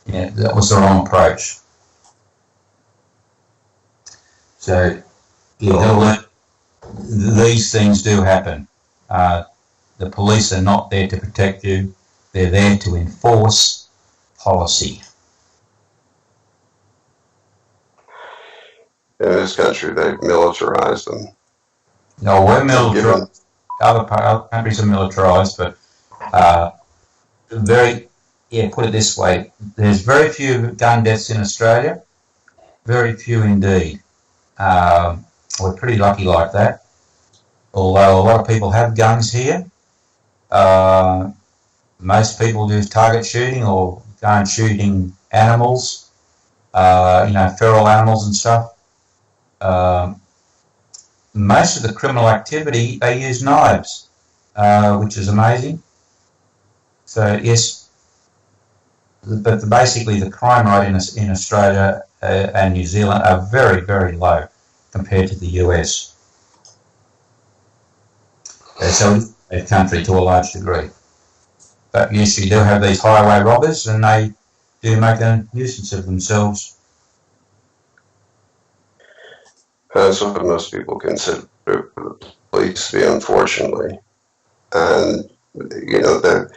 C: yeah, that was the wrong approach. So, yeah, these things do happen. The police are not there to protect you. They're there to enforce policy.
B: In this country, they've militarized them.
C: No, we're militarized. Other countries are militarized, but put it this way, there's very few gun deaths in Australia. Very few indeed. We're pretty lucky like that. Although a lot of people have guns here, most people do target shooting or go and shooting animals, feral animals and stuff. Most of the criminal activity, they use knives, which is amazing. So yes, but basically the crime rate in Australia and New Zealand are very, very low compared to the US. So it's a country to a large degree. But yes, you do have these highway robbers, and they do make a nuisance of themselves.
B: That's what most people consider the police to be, unfortunately. And, the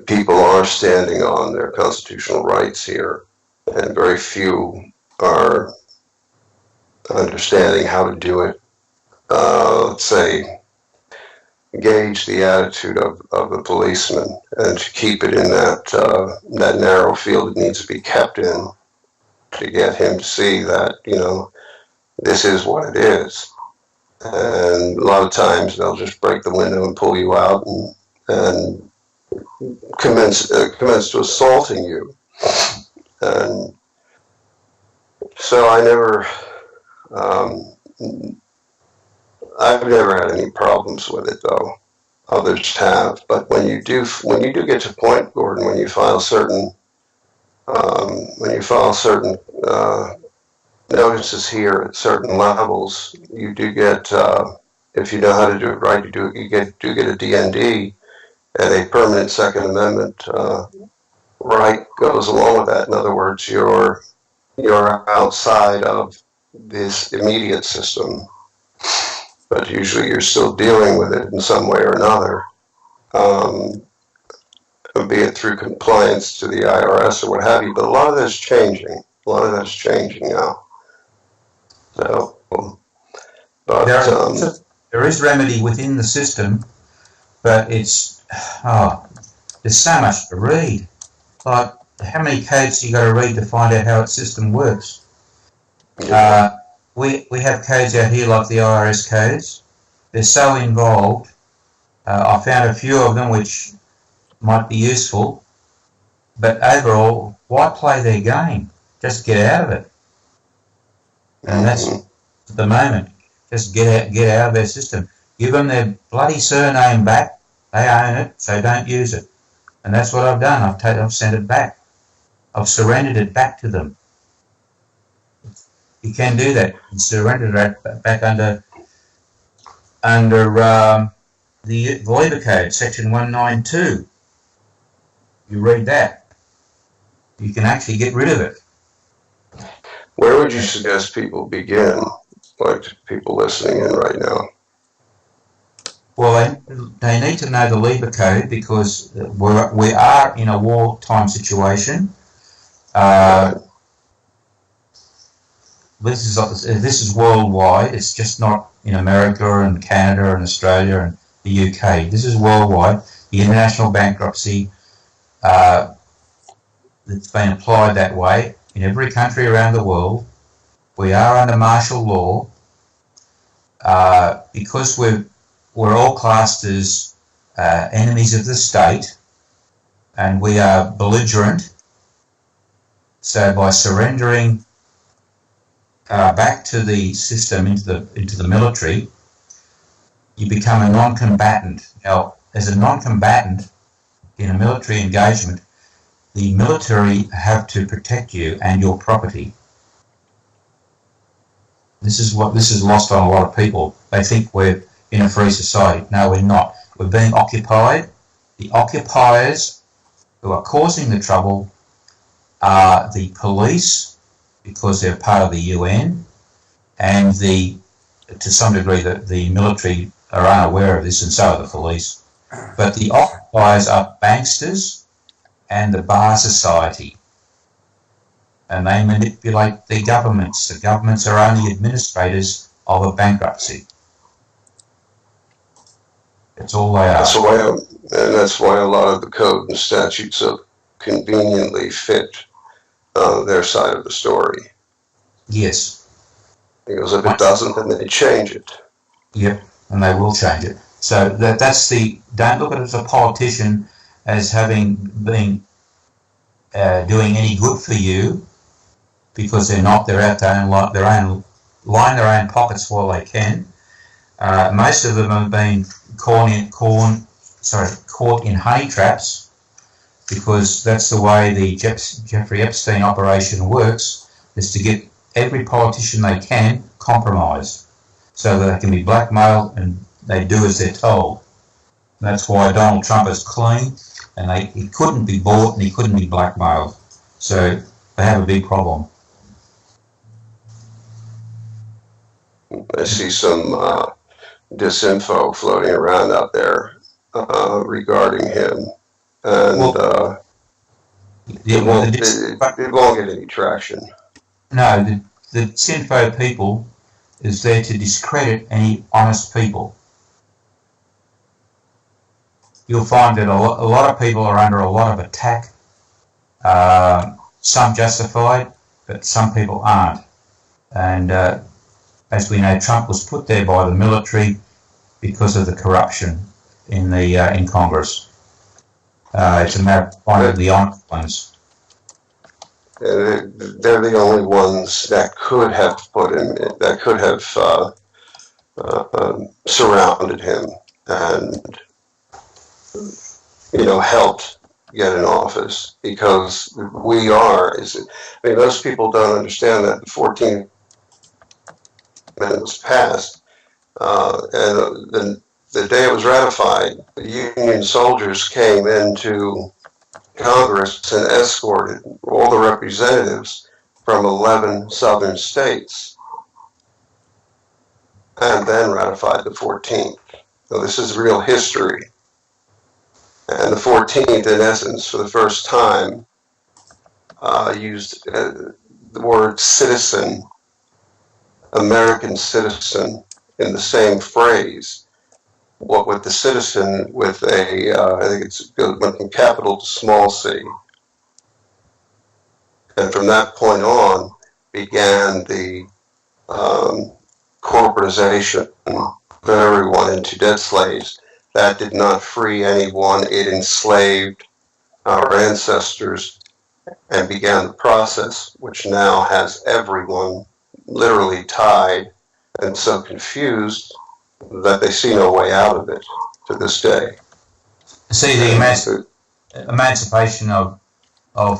B: people are standing on their constitutional rights here, and very few are understanding how to do it. Let's say, gauge the attitude of the policeman and to keep it in that narrow field it needs to be kept in, to get him to see that, this is what it is. And a lot of times they'll just break the window and pull you out and commence to assaulting you. And so I've never had any problems with it, though. Others have. But when you do get to a point, Gordon, when you file certain notices here at certain levels, you do get, if you know how to do it right, you do get a DND, and a permanent Second Amendment right goes along with that. In other words, you're outside of this immediate system, but usually you're still dealing with it in some way or another, be it through compliance to the IRS or what have you. But a lot of that's changing. A lot of that's changing now. So, but
C: there is remedy within the system, but there's so much to read. Like, how many codes you got to read to find out how its system works?
B: Yeah.
C: We have codes out here like the IRS codes. They're so involved. I found a few of them which might be useful, but overall, why play their game? Just get out of it. And that's
B: Mm-hmm.
C: at the moment. Just get out of their system. Give them their bloody surname back. They own it, so don't use it. And that's what I've done. I've sent it back. I've surrendered it back to them. You can do that. You surrender it back under the Labour Code, Section 192. You read that. You can actually get rid of it.
B: Where would you suggest people begin, like people listening in right now?
C: Well, they need to know the Labour Code because we are in a wartime situation. This is worldwide. It's just not in America and Canada and Australia and the UK. This is worldwide. The international bankruptcy that's been applied that way in every country around the world. We are under martial law because we're all classed as enemies of the state, and we are belligerent. So by surrendering back to the system, into the military, you become a non-combatant. Now, as a non-combatant in a military engagement, the military have to protect you and your property. This is lost on a lot of people. They think we're in a free society. No, we're not. We're being occupied. The occupiers who are causing the trouble are the police, because they're part of the UN, and to some degree the military are unaware of this, and so are the police. But the occupiers are banksters and the bar society, and they manipulate the governments. The governments are only administrators of a bankruptcy. That's all they are.
B: That's why a lot of the code and statutes so conveniently fit their side of the story.
C: Yes.
B: Because if it doesn't, then they change it.
C: Yep, and they will change it. So that's don't look at it as a politician as having been doing any good for you, because they're not. They're out there line their own pockets while they can. Most of them have been caught in honey traps, because that's the way the Jeffrey Epstein operation works, is to get every politician they can compromised so that they can be blackmailed and they do as they're told. That's why Donald Trump is clean, and he couldn't be bought and he couldn't be blackmailed. So they have a big problem.
B: I see some disinfo floating around out there regarding him, and it won't get any traction.
C: No, the disinfo people is there to discredit any honest people. You'll find that a lot of people are under a lot of attack, some justified, but some people aren't. And as we know, Trump was put there by the military because of the corruption in Congress. It's a matter of finding the honest ones.
B: They're the only ones that could have put him in, that could have surrounded him and helped get in office, because most people don't understand that the 14th Amendment was passed, and the day it was ratified, the Union soldiers came into Congress and escorted all the representatives from 11 southern states, and then ratified the 14th. So this is real history. And the 14th, in essence, for the first time, used the word citizen, American citizen, in the same phrase. What with the citizen with I think it went from capital to small c. And from that point on, began the corporatization of everyone into dead slaves. That did not free anyone. It enslaved our ancestors and began the process, which now has everyone literally tied and so confused that they see no way out of it to this day.
C: See, the emancipation of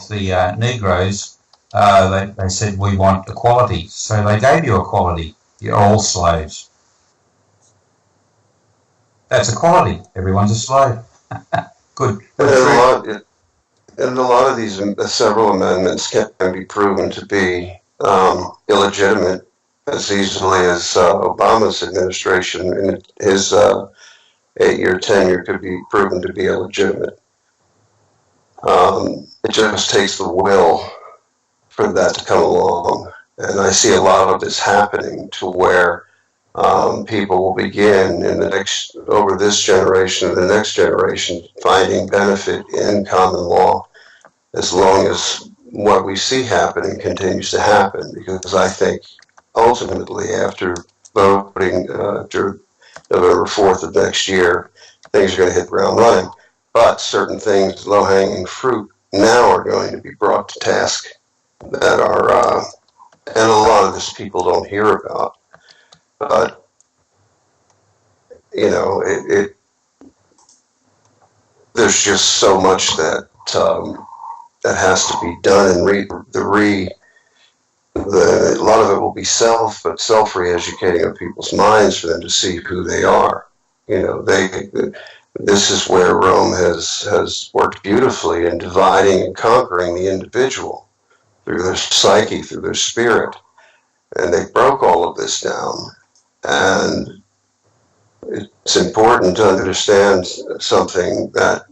C: the Negroes, they said we want equality, so they gave you equality. You're all slaves. That's equality. Everyone's a slave. Good.
B: And a lot of these several amendments can be proven to be illegitimate as easily as Obama's administration in his 8-year tenure could be proven to be illegitimate. It just takes the will for that to come along. And I see a lot of this happening to where people will begin over this generation and the next generation finding benefit in common law, as long as what we see happening continues to happen. Because I think ultimately, after voting after November 4th of next year, things are going to hit the ground running. But certain things, low-hanging fruit, now are going to be brought to task that are, and a lot of this people don't hear about. But, you know, there's just so much that that has to be done, and a lot of it will be self-re-educating of people's minds for them to see who they are. You know, this is where Rome has worked beautifully in dividing and conquering the individual through their psyche, through their spirit, and they broke all of this down. And it's important to understand something that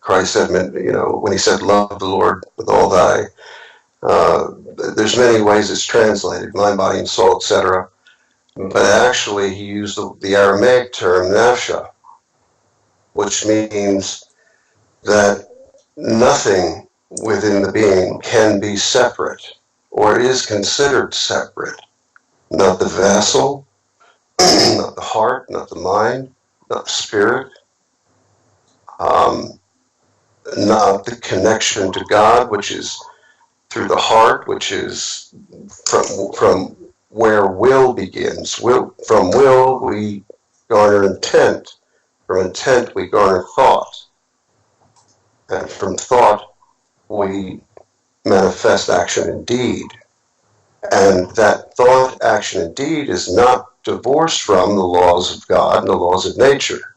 B: Christ said, you know, when he said, love the Lord with all thy, there's many ways it's translated, mind, body, and soul, etc. But actually he used the Aramaic term, nafsha, which means that nothing within the being can be separate or is considered separate. Not the vessel, not the heart, not the mind, not the spirit, not the connection to God, which is through the heart, which is from where will begins. From will we garner intent. From intent we garner thought. And from thought we manifest action and deed. And that thought, action, and deed is not divorced from the laws of God and the laws of nature.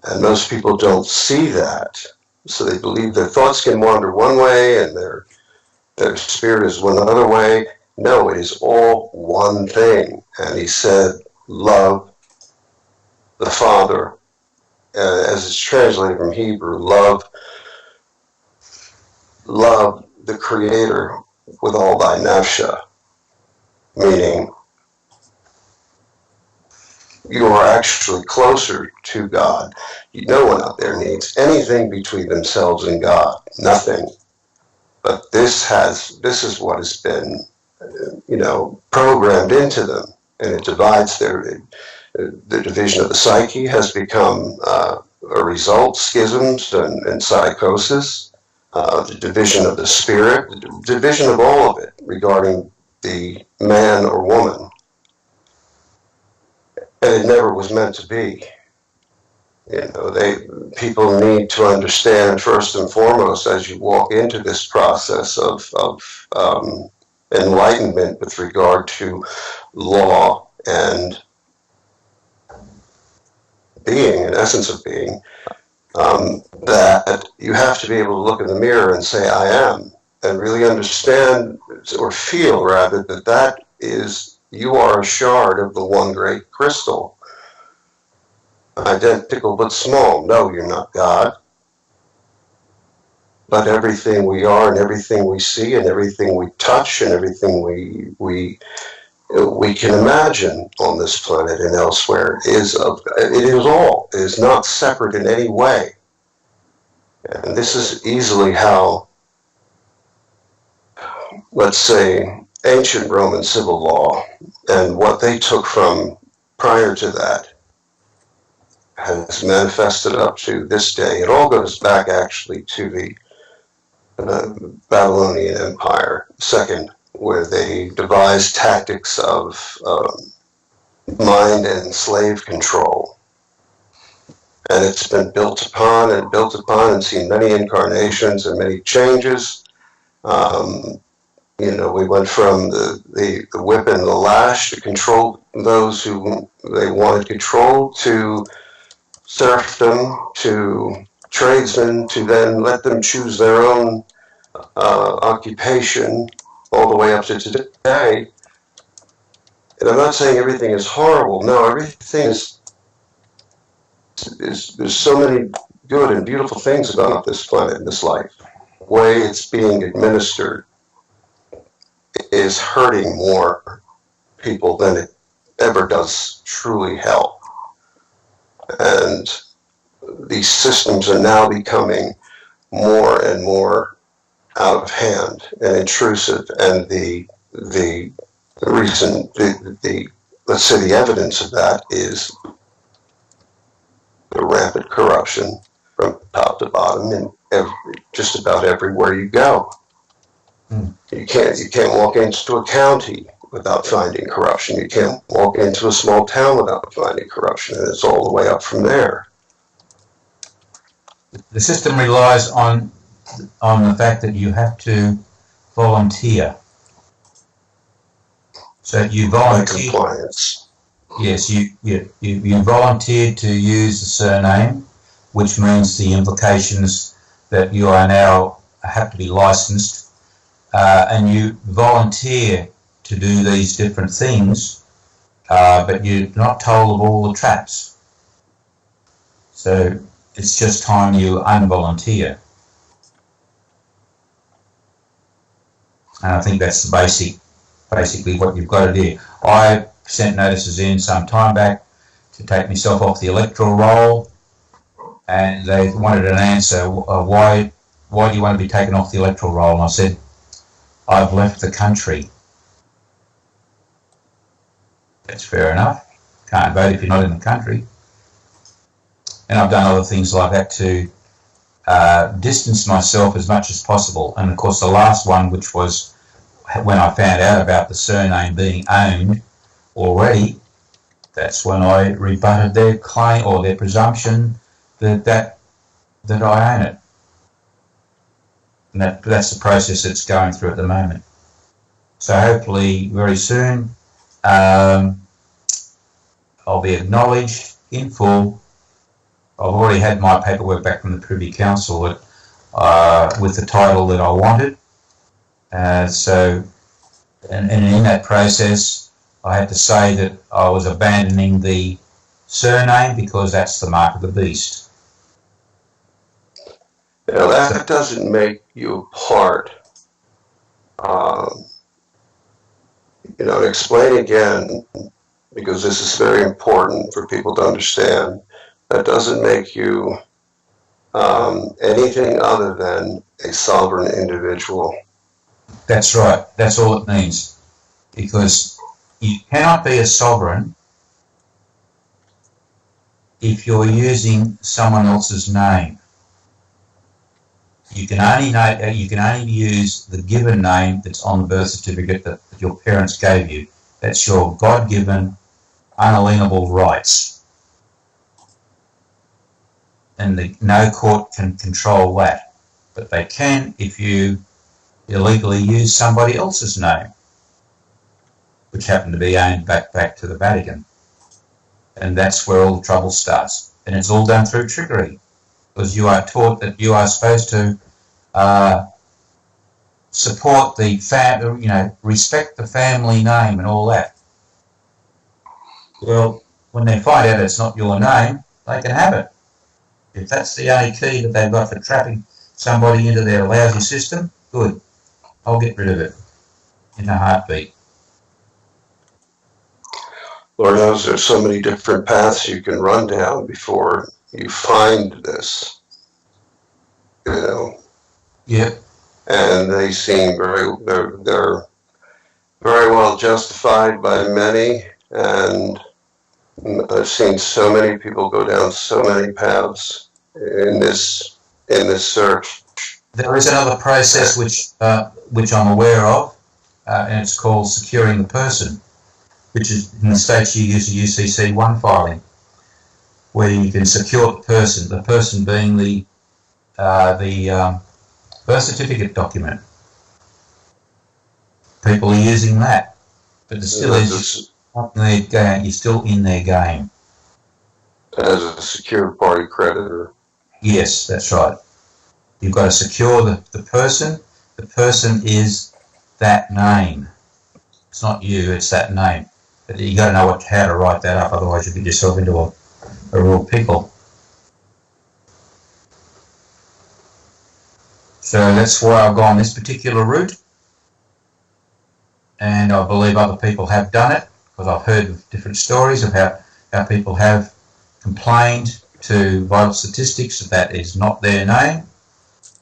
B: And most people don't see that. So they believe their thoughts can wander one way and their spirit is one other way. No, it is all one thing. And he said, love the Father, as it's translated from Hebrew, love the Creator with all thy nafsha, meaning you are actually closer to God. No one out there needs anything between themselves and God, nothing. But this is what has been, you know, programmed into them, and it divides the division of the psyche has become a result, schisms and psychosis, the division of the spirit, the division of all of it regarding the man or woman. And it never was meant to be. You know, people need to understand first and foremost as you walk into this process of enlightenment with regard to law and being, an essence of being, that you have to be able to look in the mirror and say, I am, and really understand, or feel rather, that is, you are a shard of the one great crystal. Identical but small. No, you're not God. But everything we are and everything we see and everything we touch and everything we can imagine on this planet and elsewhere is not separate in any way. And this is easily how, let's say, ancient Roman civil law and what they took from prior to that has manifested up to this day. It all goes back actually to the Babylonian Empire, second, where they devised tactics of mind and slave control. And it's been built upon and seen many incarnations and many changes. We went from the whip and the lash to control those who they wanted controlled, to serfdom, to tradesmen, to then let them choose their own occupation, all the way up to today. And I'm not saying everything is horrible. No, everything is there's so many good and beautiful things about this planet and this life. The way it's being administered is hurting more people than it ever does truly help. And these systems are now becoming more and more out of hand and intrusive, and the reason, let's say the evidence of that is the rampant corruption from top to bottom in just about everywhere you go. You can't walk into a county without finding corruption. You can't walk into a small town without finding corruption, and it's all the way up from there.
C: The system relies on the fact that you have to volunteer. So you volunteer.
B: Compliance.
C: Yes, you volunteered to use the surname, which means the implications that you are now have to be licensed, and you volunteer to do these different things, but you're not told of all the traps. So it's just time you unvolunteer. And I think that's basically what you've got to do. I sent notices in some time back to take myself off the electoral roll, and they wanted an answer. Why do you want to be taken off the electoral roll? And I said, I've left the country. That's fair enough. Can't vote if you're not in the country. And I've done other things like that to distance myself as much as possible. And of course the last one, which was when I found out about the surname being owned already, that's when I rebutted their claim or their presumption that I own it. And that's the process that's going through at the moment. So hopefully very soon I'll be acknowledged in full. I've already had my paperwork back from the Privy Council with the title that I wanted. And in that process, I had to say that I was abandoning the surname because that's the mark of the beast.
B: Now that doesn't make you a part. Explain again, because this is very important for people to understand. That doesn't make you anything other than a sovereign individual.
C: That's right. That's all it means. Because you cannot be a sovereign if you're using someone else's name. You can only use the given name that's on the birth certificate that your parents gave you. That's your God-given, unalienable rights. And no court can control that. But they can if you illegally use somebody else's name, which happened to be owned back to the Vatican. And that's where all the trouble starts. And it's all done through trickery, because you are taught that you are supposed to support the respect the family name and all that. Well, when they find out it's not your name, they can have it. If that's the only key that they've got for trapping somebody into their lousy system, good. I'll get rid of it in a heartbeat.
B: Lord knows there's so many different paths you can run down before you find this.
C: Yeah.
B: And they seem they're very well justified by many, and I've seen so many people go down so many paths in this search.
C: There is another process which I'm aware of, and it's called securing the person, which is in the States you use a UCC1 filing, where you can secure the person being the birth certificate document. People are using that, but you're still in their game.
B: As a secured party creditor.
C: Yes, that's right. You've got to secure the person. The person is that name. It's not you, it's that name. But you got to know how to write that up, otherwise you get yourself into a real pickle. So that's why I've gone this particular route. And I believe other people have done it, because I've heard different stories of how people have complained to Vital Statistics that is not their name,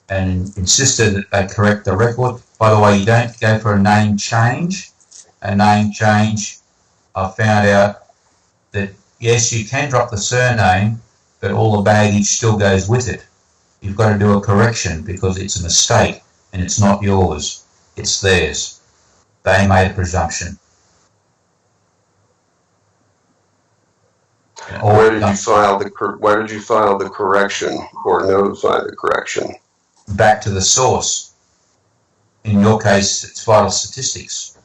C: and insisted that they correct the record. By the way, you don't go for a name change. A name change, I found out that yes, you can drop the surname, but all the baggage still goes with it. You've got to do a correction because it's a mistake and it's not yours, it's theirs. They made a presumption.
B: Where did you file the correction or notify the correction?
C: Back to the source. In your case, it's Vital Statistics.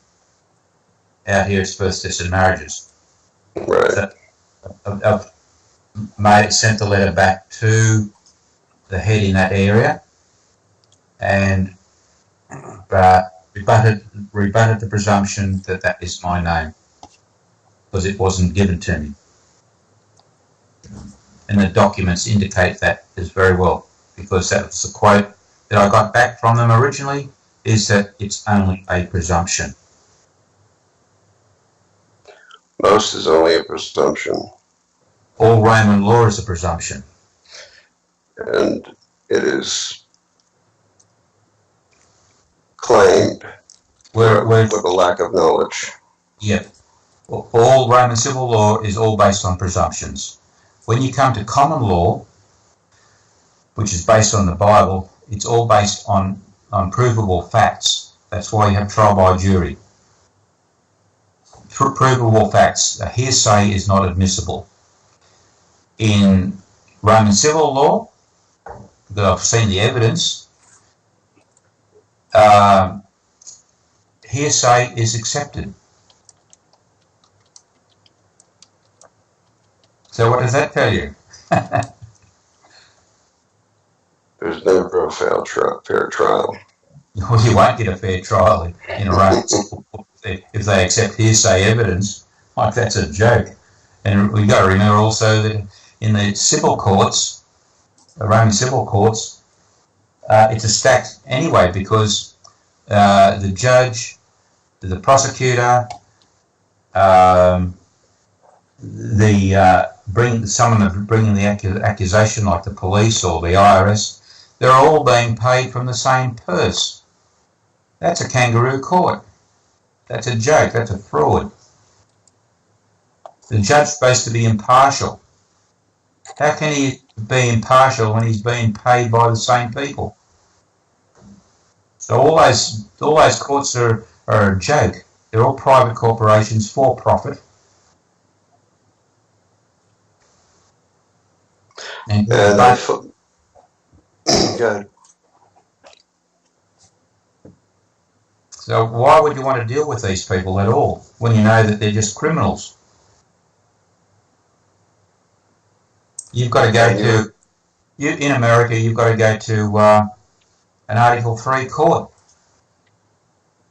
C: Out here, it's Birth, Deaths and Marriages.
B: Right.
C: So I've sent the letter back to the head in that area, and rebutted the presumption that is my name, because it wasn't given to me. And the documents indicate that as very well, because that was the quote that I got back from them originally, is that it's only a presumption.
B: Most is only a presumption.
C: All Roman law is a presumption.
B: And it is claimed with a lack of knowledge.
C: Yeah. All Roman civil law is all based on presumptions. When you come to common law, which is based on the Bible, it's all based on provable facts. That's why you have trial by jury. Provable facts. A hearsay is not admissible. In Roman civil law, that I've seen the evidence, hearsay is accepted. So what does that tell you?
B: There's never a fair trial.
C: Well, you won't get a fair trial in a Roman civil law if they accept hearsay evidence. Like, that's a joke. And we've got to remember also that in the civil courts, the Roman civil courts, it's a stacked anyway, because the judge, the prosecutor, someone bringing the accusation, like the police or the IRS, they're all being paid from the same purse. That's a kangaroo court. That's a joke. That's a fraud. The judge's supposed to be impartial. How can he be impartial when he's being paid by the same people? So all those courts are a joke. They're all private corporations for profit. And
B: good.
C: So why would you want to deal with these people at all when you know that they're just criminals? You've got to go to, in America, you've got to go to an Article 3 court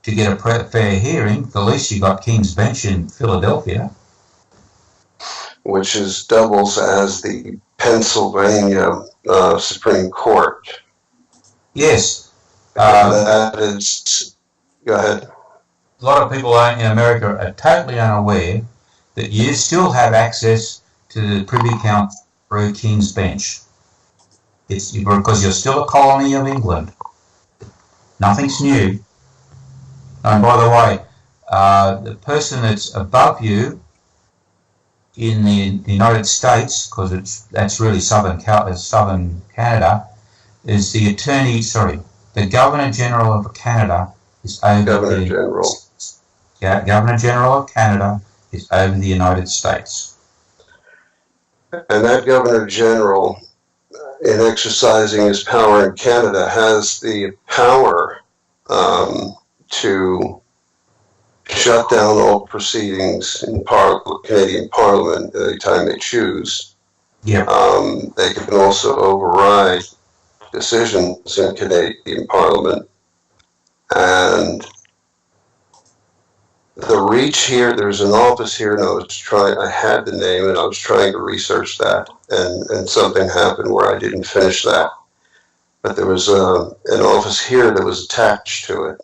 C: to get a fair hearing. The least you got King's Bench in Philadelphia,
B: which doubles as the Pennsylvania Supreme Court.
C: Yes.
B: That is, go ahead.
C: A lot of people in America are totally unaware that you still have access to the Privy Council through King's Bench. It's because you're still a colony of England. Nothing's new. And by the way, The person that's above you in the United States, because that's really southern Canada, is the Governor General of Canada is over
B: Governor General.
C: Governor General of Canada is over the United States.
B: And that Governor General, in exercising his power in Canada, has the power to shut down all proceedings in Canadian Parliament anytime they choose.
C: Yep.
B: They can also override decisions in Canadian Parliament. And the reach here, there's an office here, and I had the name, and I was trying to research that, and something happened where I didn't finish that. But there was an office here that was attached to it.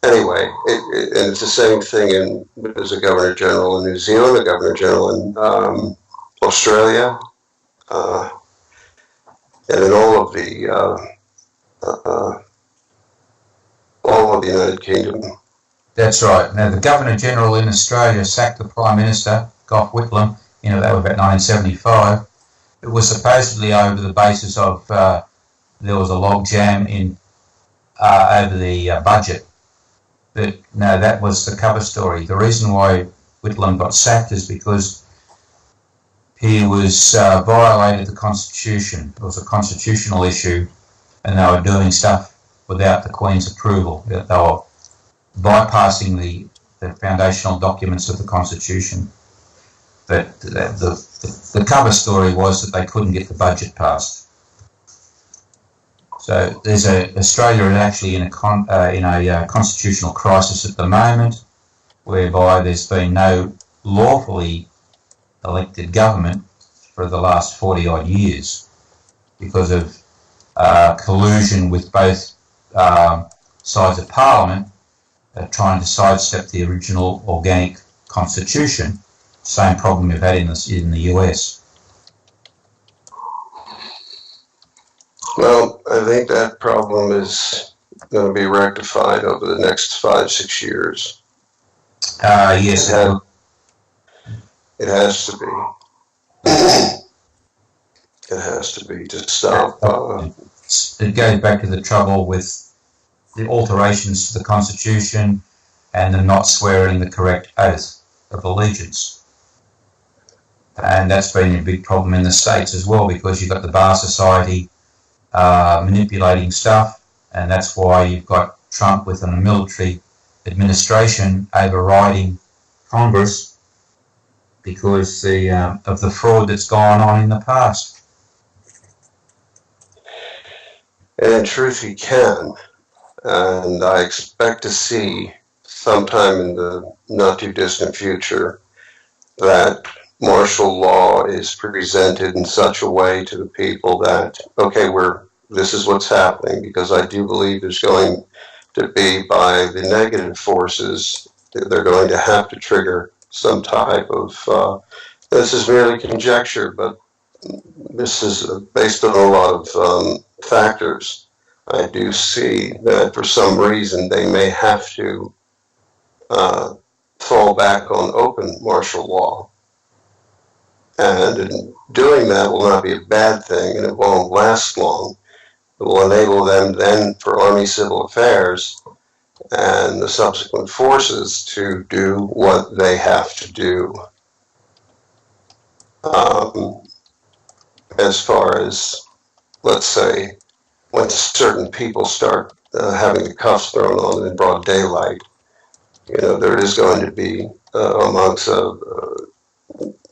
B: Anyway, and it's the same thing there's a Governor General in New Zealand, a Governor General in Australia, and in all of the United Kingdom.
C: That's right. Now, the Governor General in Australia sacked the Prime Minister, Gough Whitlam, that was about 1975. It was supposedly over the basis of there was a logjam over the budget. But no, that was the cover story. The reason why Whitlam got sacked is because he was violated the Constitution. It was a constitutional issue, and they were doing stuff without the Queen's approval. They were bypassing the foundational documents of the Constitution. But the cover story was that they couldn't get the budget passed. So Australia is actually in a constitutional crisis at the moment, whereby there's been no lawfully elected government for the last 40 odd years because of collusion with both sides of Parliament trying to sidestep the original organic constitution. Same problem we've had in the US.
B: Well, I think that problem is going to be rectified over the next 5-6 years.
C: Yes,
B: it has to be. It has to be to stop.
C: It goes back to the trouble with the alterations to the Constitution and the not swearing the correct oath of allegiance. And that's been a big problem in the States as well, because you've got the Bar Society manipulating stuff, and that's why you've got Trump with a military administration overriding Congress because of the fraud that's gone on in the past.
B: And in truth, he can. And I expect to see sometime in the not too distant future that martial law is presented in such a way to the people that, okay, this is what's happening, because I do believe there's going to be, by the negative forces, they're going to have to trigger some type of, this is merely conjecture, but this is based on a lot of factors. I do see that for some reason they may have to fall back on open martial law. And in doing that will not be a bad thing, and it won't last long. It will enable them then for Army Civil Affairs and the subsequent forces to do what they have to do. As far as, let's say, when certain people start having the cuffs thrown on them in broad daylight, there is going to be amongst a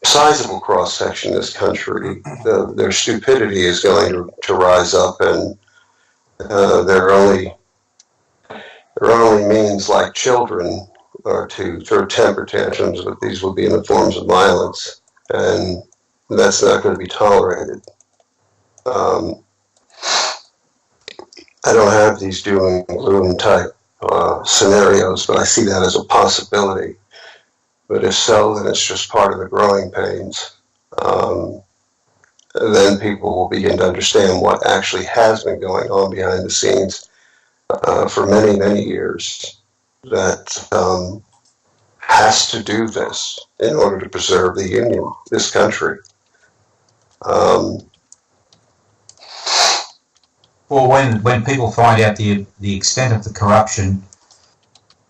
B: sizable cross-section in this country, their stupidity is going to rise up, and their only means, like children, are to throw temper tantrums, but these will be in the forms of violence, and that's not going to be tolerated. I don't have these doom and gloom type scenarios, but I see that as a possibility. But if so, then it's just part of the growing pains. Then people will begin to understand what actually has been going on behind the scenes for many, many years that has to do this in order to preserve the Union, this country.
C: Well, when people find out the extent of the corruption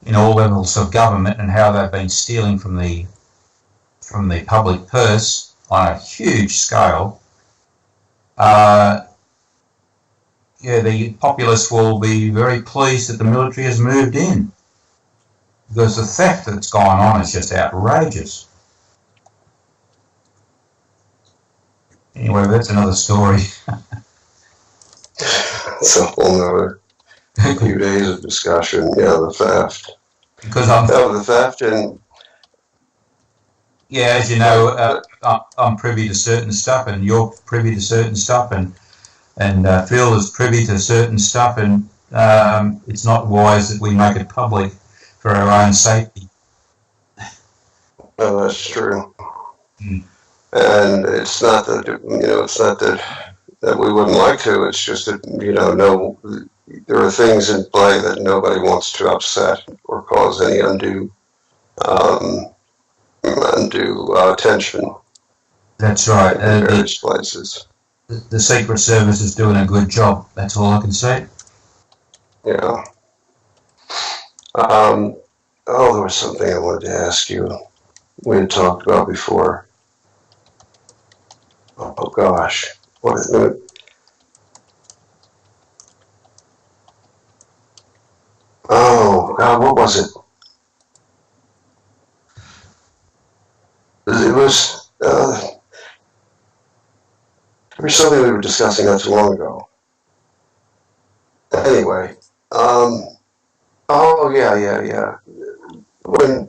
C: in all levels of government and how they've been stealing from the public purse on a huge scale, the populace will be very pleased that the military has moved in, because the theft that's gone on is just outrageous. Anyway, that's another story.
B: It's a whole nother few days of discussion. Yeah, the theft.
C: Because
B: the theft and
C: yeah, as you know, I'm privy to certain stuff, and you're privy to certain stuff, and Phil is privy to certain stuff, and it's not wise that we make it public for our own safety.
B: oh, that's true.
C: Mm.
B: And it's not that it's not that we wouldn't like to. It's just that no, there are things in play that nobody wants to upset or cause any undue tension.
C: That's right.
B: In various places.
C: The Secret Service is doing a good job. That's all I can say.
B: Yeah. There was something I wanted to ask you. We had talked about before. Oh gosh, what is it? Oh God, what was it? It was there was something we were discussing not too long ago. Anyway, oh yeah. When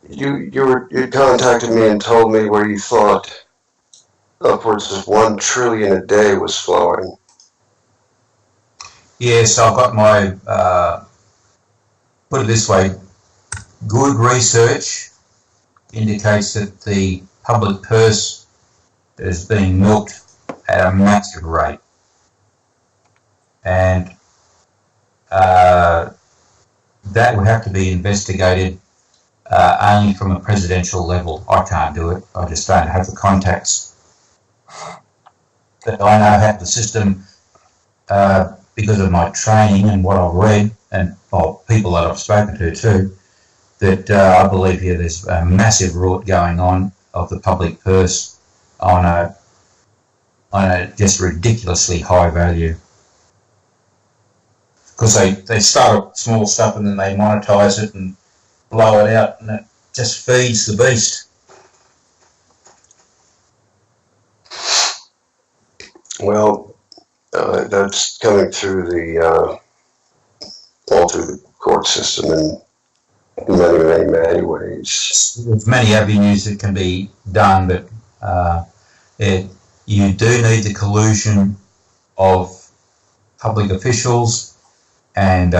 B: you contacted me and told me where you thought upwards of 1 trillion a day was flowing.
C: Yes, I've got my, put it this way, good research indicates that the public purse is being milked at a massive rate. And that would have to be investigated only from a presidential level. I can't do it. I just don't have the contacts. But I know how the system, because of my training and what I've read, and people that I've spoken to too, that I believe here there's a massive rort going on of the public purse on a just ridiculously high value. Because they start up small stuff and then they monetize it and blow it out, and it just feeds the beast.
B: Well, that's coming through all through the court system in many ways.
C: There's many avenues that can be done, but you do need the collusion of public officials and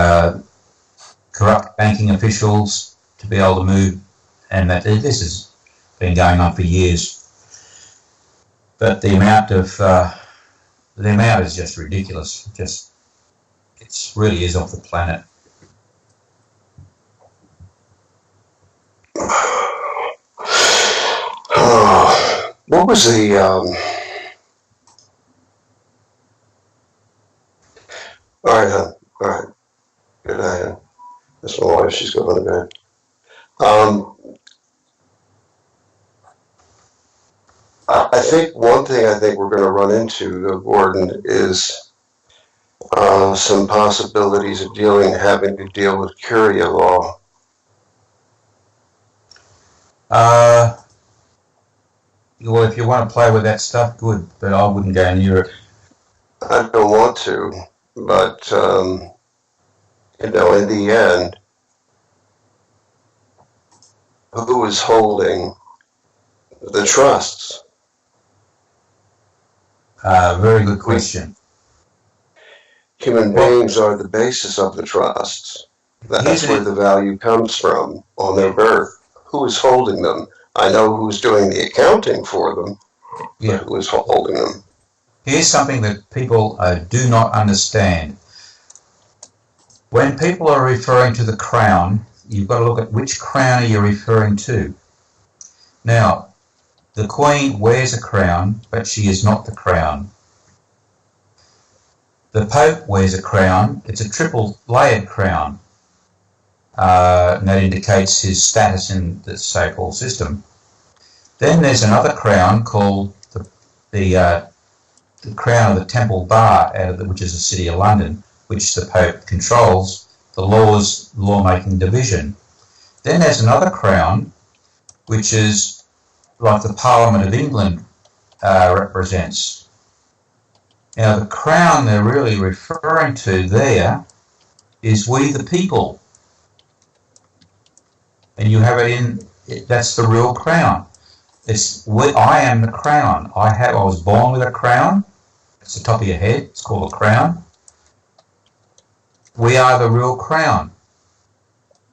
C: corrupt banking officials to be able to move, and that this has been going on for years. But the amount is just ridiculous. It really is off the planet.
B: What was the all right, hon. All right. Good night, hon. That's my wife. She's going to bed. I think one thing I think we're going to run into, though, Gordon, is some possibilities of having to deal with Curia law.
C: Well, if you want to play with that stuff, good, but I wouldn't go near it.
B: I don't want to, but in the end, who is holding the trusts?
C: Very good question.
B: Human beings are the basis of the trusts. That's where the value comes from on their birth. Who is holding them? I know who's doing the accounting for them, but who is holding them?
C: Here's something that people do not understand. When people are referring to the crown, you've got to look at which crown are you referring to. Now, the Queen wears a crown, but she is not the crown. The Pope wears a crown. It's a triple layered crown. And that indicates his status in the so-called system. Then there's another crown called the crown of the Temple Bar, which is the City of London, which the Pope controls the lawmaking division. Then there's another crown, which is like the Parliament of England represents. Now, the crown they're really referring to there is we the people. And you have it that's the real crown. I am the crown. I was born with a crown. It's the top of your head. It's called a crown. We are the real crown.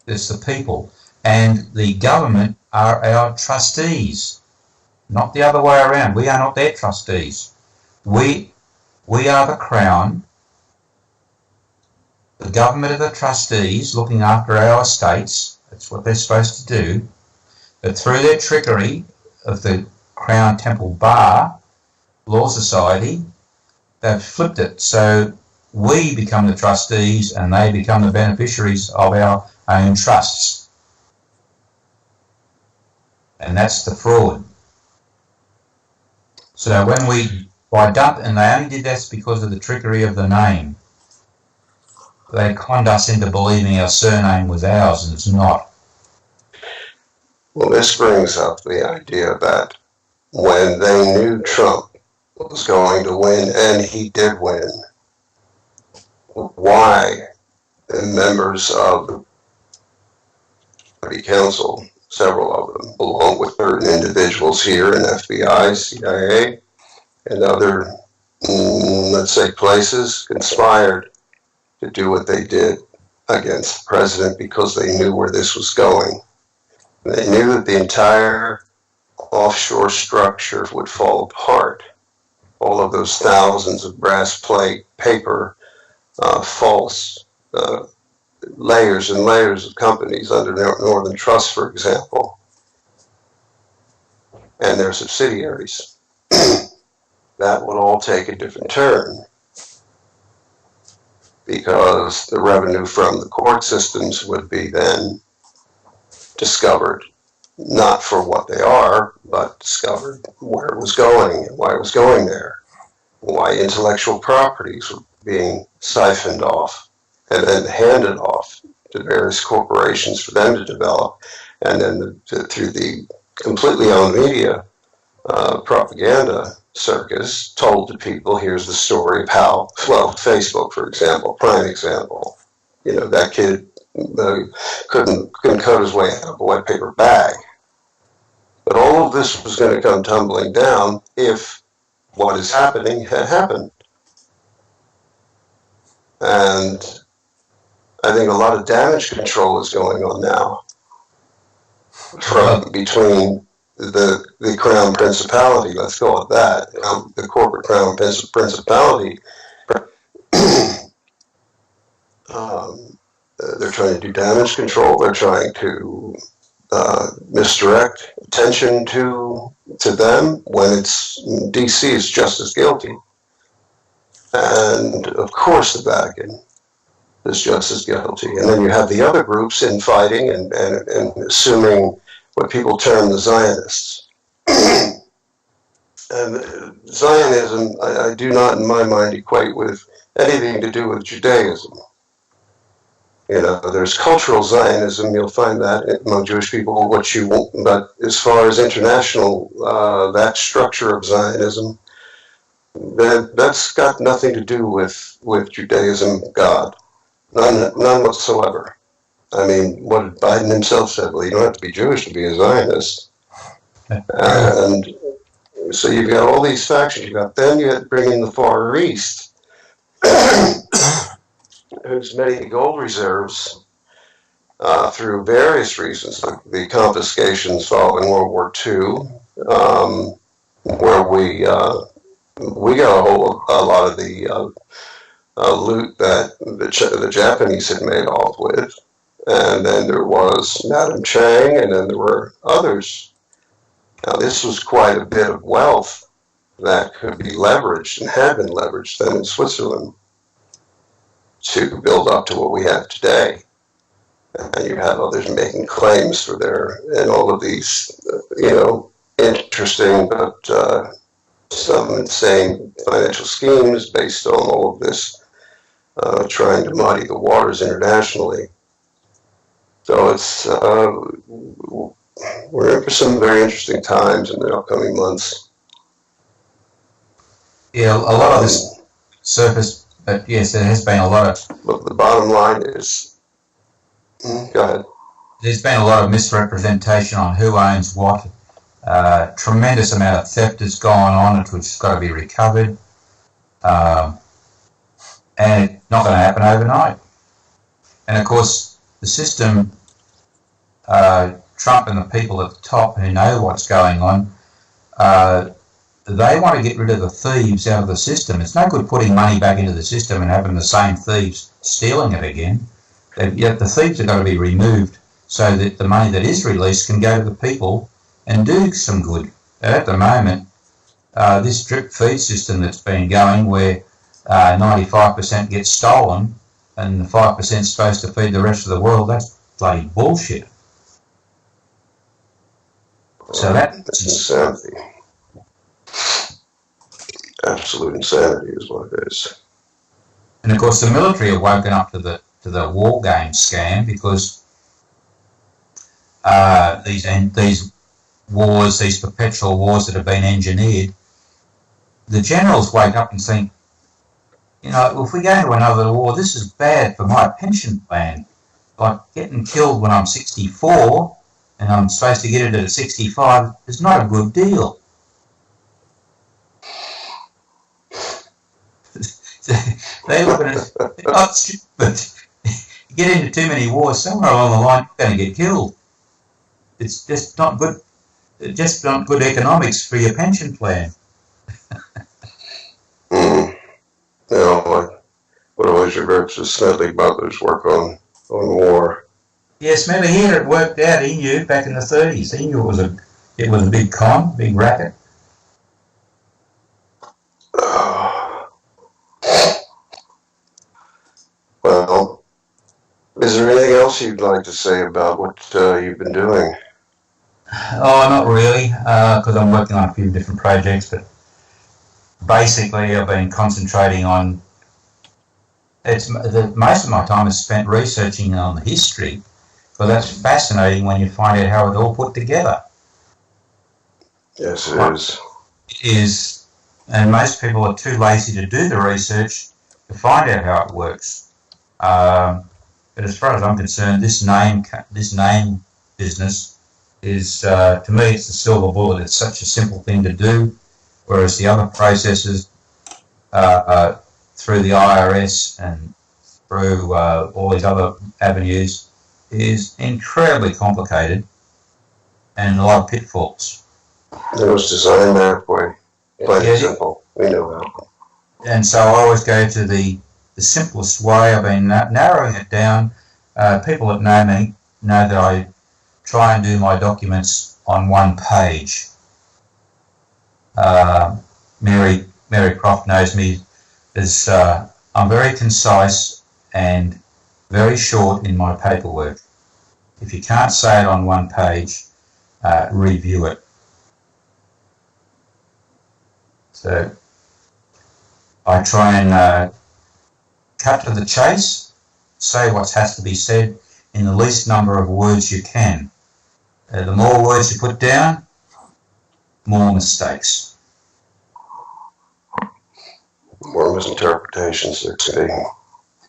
C: It's the people. And the government are our trustees. Not the other way around. We are not their trustees. We are the crown. The government are the trustees looking after our estates. That's what they're supposed to do. But through their trickery of the Crown Temple Bar Law Society, they've flipped it. So we become the trustees and they become the beneficiaries of our own trusts. And that's the fraud. So and they only did that because of the trickery of the name. They conned us into believing our surname was ours, and it's not.
B: Well, this brings up the idea that when they knew Trump was going to win, and he did win, why the members of the Party Council, several of them, along with certain individuals here in FBI, CIA, and other, let's say, places, conspired to do what they did against the president because they knew where this was going. They knew that the entire offshore structure would fall apart. All of those thousands of brass plate, paper, false layers and layers of companies under Northern Trust, for example, and their subsidiaries. That would all take a different turn because the revenue from the court systems would be then discovered, not for what they are, but discovered where it was going and why it was going there, why intellectual properties were being siphoned off and then handed off to various corporations for them to develop, and then through the completely owned media propaganda circus told to people, here's the story of how, well, Facebook, for example, prime example, that kid couldn't cut his way out of a wet paper bag. But all of this was going to come tumbling down if what is happening had happened. And I think a lot of damage control is going on now between the Crown Principality, let's call it that, the corporate Crown Principality. They're trying to do damage control. They're trying to misdirect attention to them when it's DC is just as guilty. And of course the Vatican is just as guilty. And then you have the other groups infighting and assuming what people term the Zionists. And Zionism, I do not in my mind equate with anything to do with Judaism. There's cultural Zionism, you'll find that among Jewish people, what you want, but as far as international, that structure of Zionism, that's got nothing to do with Judaism, God. None whatsoever. I mean, what did Biden himself said? Well, you don't have to be Jewish to be a Zionist. And so you've got all these factions. Then you had to bring in the Far East, whose many gold reserves, through various reasons, like the confiscations following World War II, where we got a lot of the loot that the Japanese had made off with. And then there was Madame Chang, and then there were others. Now, this was quite a bit of wealth that could be leveraged and had been leveraged then in Switzerland to build up to what we have today. And you have others making claims for their, and all of these, interesting but some insane financial schemes based on all of this, trying to muddy the waters internationally. So it's, we're in for some very interesting times in the upcoming months.
C: Yeah, a lot of this surface, but yes, there has been a lot of...
B: But the bottom line is, go ahead.
C: There's been a lot of misrepresentation on who owns what. Tremendous amount of theft has gone on, which has got to be recovered. And it's not going to happen overnight. And of course, the system, Trump and the people at the top who know what's going on, they want to get rid of the thieves out of the system. It's no good putting money back into the system and having the same thieves stealing it again. Yet the thieves are going to be removed so that the money that is released can go to the people and do some good. At the moment, this drip feed system that's been going where 95% gets stolen and the 5% is supposed to feed the rest of the world, that's bloody bullshit. So that's
B: insanity. Absolute insanity is what it is.
C: And of course the military have woken up to the war game scam, because these wars, these perpetual wars that have been engineered, the generals wake up and think, if we go into another war, this is bad for my pension plan. Like getting killed when I'm 64 and I'm supposed to get it at 65 is not a good deal. They look at it, they're not stupid. You get into too many wars, somewhere along the line you're going to get killed. It's just not good. Just not good economics for your pension plan.
B: What always reverts to Smedley Butler's work on war.
C: Yeah, Smedley here, it worked out. He knew back in the 30s. He knew it was a big con, big racket.
B: Well, is there anything else you'd like to say about what you've been doing?
C: Oh, not really, because I'm working on a few different projects, but basically I've been concentrating on, most of my time is spent researching on the history, because that's fascinating when you find out how it all put together.
B: Yes, it is.
C: It is, and most people are too lazy to do the research to find out how it works. But as far as I'm concerned, this name business is, to me, it's the silver bullet. It's such a simple thing to do, whereas the other processes through the IRS and through all these other avenues is incredibly complicated and a lot of pitfalls.
B: It was designed that way. Plain and simple. We know that.
C: And so I always go to the simplest way. I've been narrowing it down. People that know me know that I try and do my documents on one page. Mary Croft knows me as I'm very concise and very short in my paperwork. If you can't say it on one page, review it. So I try and cut to the chase, say what has to be said in the least number of words you can. The more words you put down, more mistakes.
B: More misinterpretations there could be.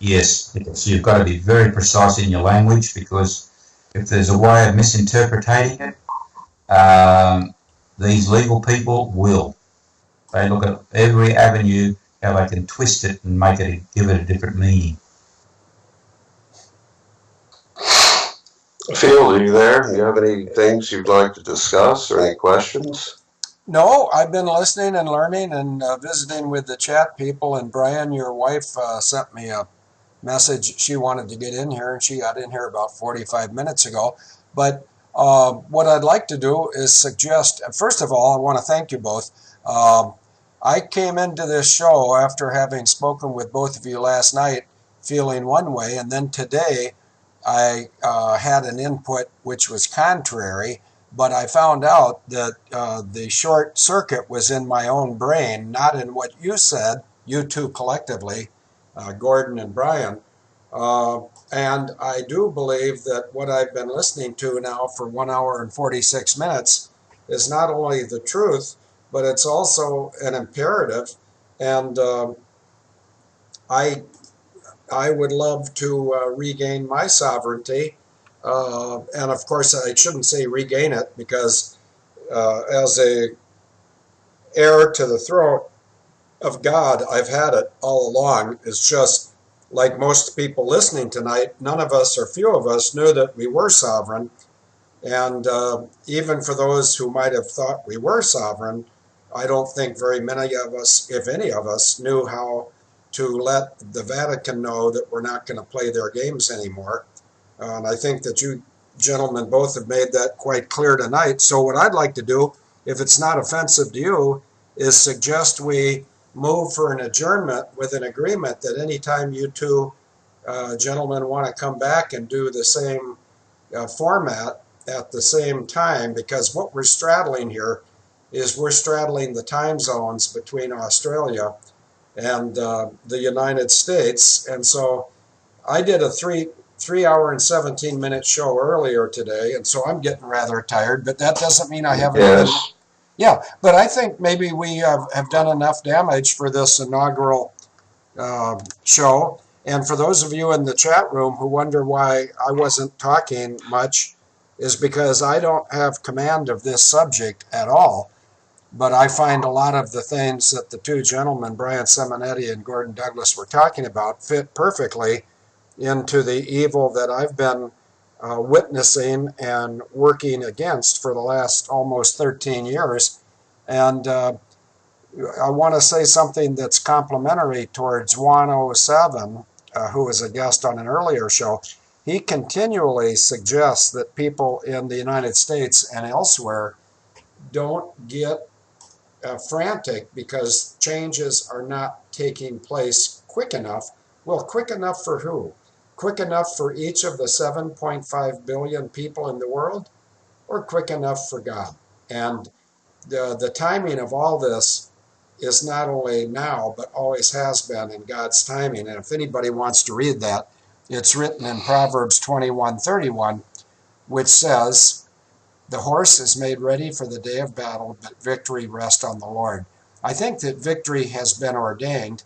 C: Yes, so you've got to be very precise in your language, because if there's a way of misinterpreting it, these legal people will. They look at every avenue, how they can twist it and make it, give it a different meaning.
B: Field, are you there? Do you have any things you'd like to discuss or any questions?
A: No, I've been listening and learning and visiting with the chat people. And Brian, your wife, sent me a message. She wanted to get in here, and she got in here about 45 minutes ago. But what I'd like to do is suggest, first of all, I want to thank you both. Um, I came into this show after having spoken with both of you last night, feeling one way, and then today I had an input which was contrary, but I found out that the short circuit was in my own brain, not in what you said, you two collectively, Gordon and Brian. Uh, and I do believe that what I've been listening to now for 1 hour and 46 minutes is not only the truth, but it's also an imperative. And I I would love to regain my sovereignty. And of course, I shouldn't say regain it because as a heir to the throne of God, I've had it all along. It's just like most people listening tonight, none of us or few of us knew that we were sovereign. And even for those who might have thought we were sovereign, I don't think very many of us, if any of us, knew how to let the Vatican know that we're not going to play their games anymore. And I think that you gentlemen both have made that quite clear tonight. So what I'd like to do, if it's not offensive to you, is suggest we move for an adjournment with an agreement that anytime you two gentlemen want to come back and do the same format at the same time, because what we're straddling here is we're straddling the time zones between Australia and the United States. And so I did a three hour and 17-minute show earlier today, and so I'm getting rather tired, but that doesn't mean I haven't been.
B: Yes.
A: Yeah, but I think maybe we have done enough damage for this inaugural show. And for those of you in the chat room who wonder why I wasn't talking much, is because I don't have command of this subject at all. But I find a lot of the things that the two gentlemen, Brian Simonetti and Gordon Douglas, were talking about fit perfectly into the evil that I've been witnessing and working against for the last almost 13 years. And I want to say something that's complimentary towards 107, who was a guest on an earlier show. He continually suggests that people in the United States and elsewhere don't get frantic because changes are not taking place quick enough. Well, quick enough for who? Quick enough for each of the 7.5 billion people in the world, or quick enough for God? And the timing of all this is not only now, but always has been in God's timing. And if anybody wants to read that, it's written in Proverbs 21:31, which says, "The horse is made ready for the day of battle, but victory rests on the Lord." I think that victory has been ordained.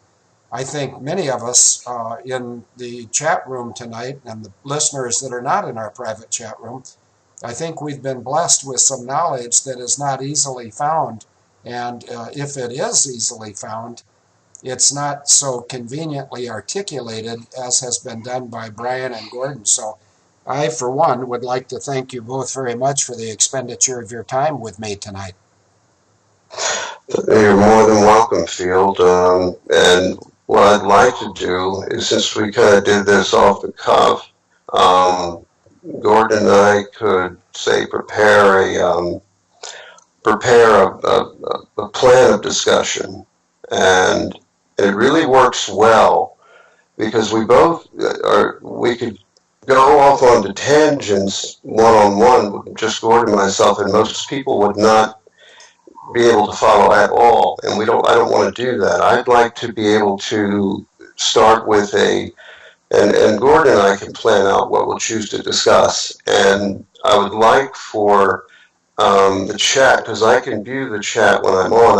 A: I think many of us in the chat room tonight and the listeners that are not in our private chat room, I think we've been blessed with some knowledge that is not easily found. And if it is easily found, it's not so conveniently articulated as has been done by Brian and Gordon. So I, for one, would like to thank you both very much for the expenditure of your time with me tonight.
B: You're more than welcome, Field. And what I'd like to do is, since we kind of did this off the cuff, Gordon and I could say prepare a plan of discussion, and it really works well because we could go off onto tangents one-on-one, just Gordon and myself, and most people would not be able to follow at all, and I don't want to do that. I'd like to be able to start with and Gordon and I can plan out what we'll choose to discuss, and I would like for the chat, because I can view the chat when I'm on.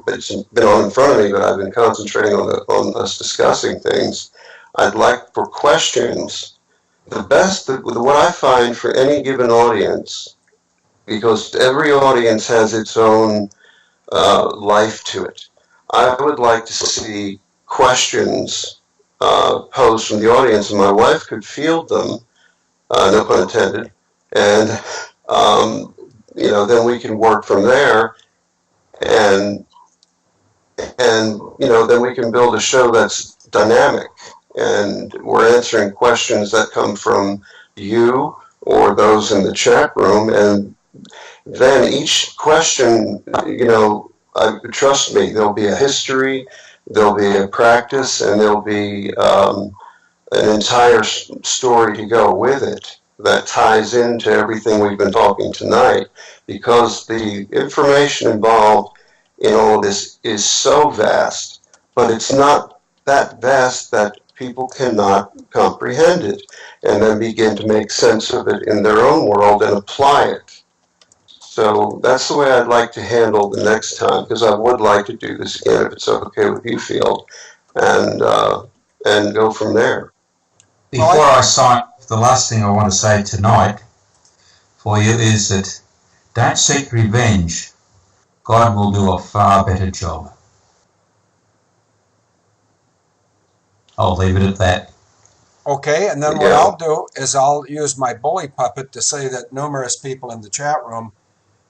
B: It's been on in front of me, but I've been concentrating on us discussing things. I'd like for questions. What I find for any given audience, because every audience has its own life to it, I would like to see questions posed from the audience, and my wife could field them, no pun intended, and then we can work from there. and then we can build a show that's dynamic, and we're answering questions that come from you or those in the chat room, and then each question, trust me, there'll be a history, there'll be a practice, and there'll be an entire story to go with it that ties into everything we've been talking tonight, because the information involved in all of this is so vast, but it's not that vast that people cannot comprehend it and then begin to make sense of it in their own world and apply it. So that's the way I'd like to handle the next time, because I would like to do this again if it's okay with you, Field, and go from there.
C: Before I sign off, the last thing I want to say tonight for you is that don't seek revenge. God will do a far better job. I'll leave it at that.
A: Okay, and then what I'll do is I'll use my bully puppet to say that numerous people in the chat room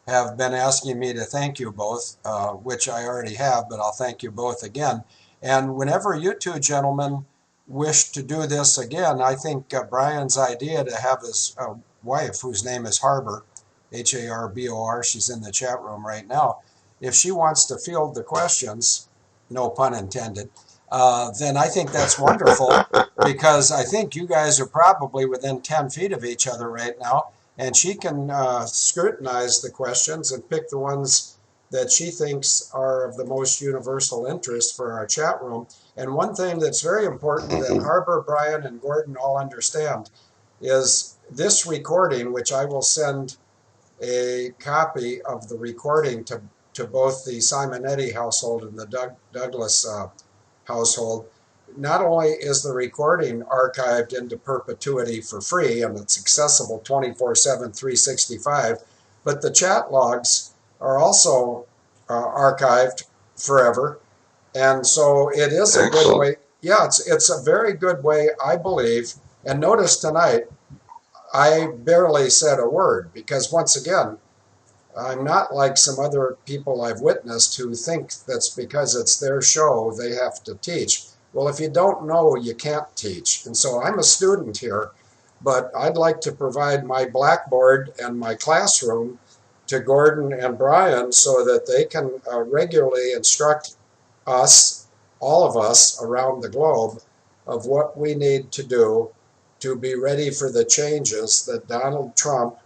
A: have been asking me to thank you both, which I already have, but I'll thank you both again. And whenever you two gentlemen wish to do this again, I think Brian's idea to have his wife, whose name is Harbor, Harbor, she's in the chat room right now, if she wants to field the questions, no pun intended, then I think that's wonderful, because I think you guys are probably within 10 feet of each other right now, and she can scrutinize the questions and pick the ones that she thinks are of the most universal interest for our chat room. And one thing that's very important that Harbor, Brian, and Gordon all understand is this recording, which I will send a copy of the recording to both the Simonetti household and the Douglas household. Not only is the recording archived into perpetuity for free, and it's accessible 24/7, 365, but the chat logs are also archived forever. And so it is a good way. Yeah, it's a very good way, I believe. And notice tonight, I barely said a word, because once again, I'm not like some other people I've witnessed who think that's because it's their show they have to teach. Well, if you don't know, you can't teach. And so I'm a student here, but I'd like to provide my blackboard and my classroom to Gordon and Brian so that they can regularly instruct us, all of us around the globe, of what we need to do to be ready for the changes that Donald Trump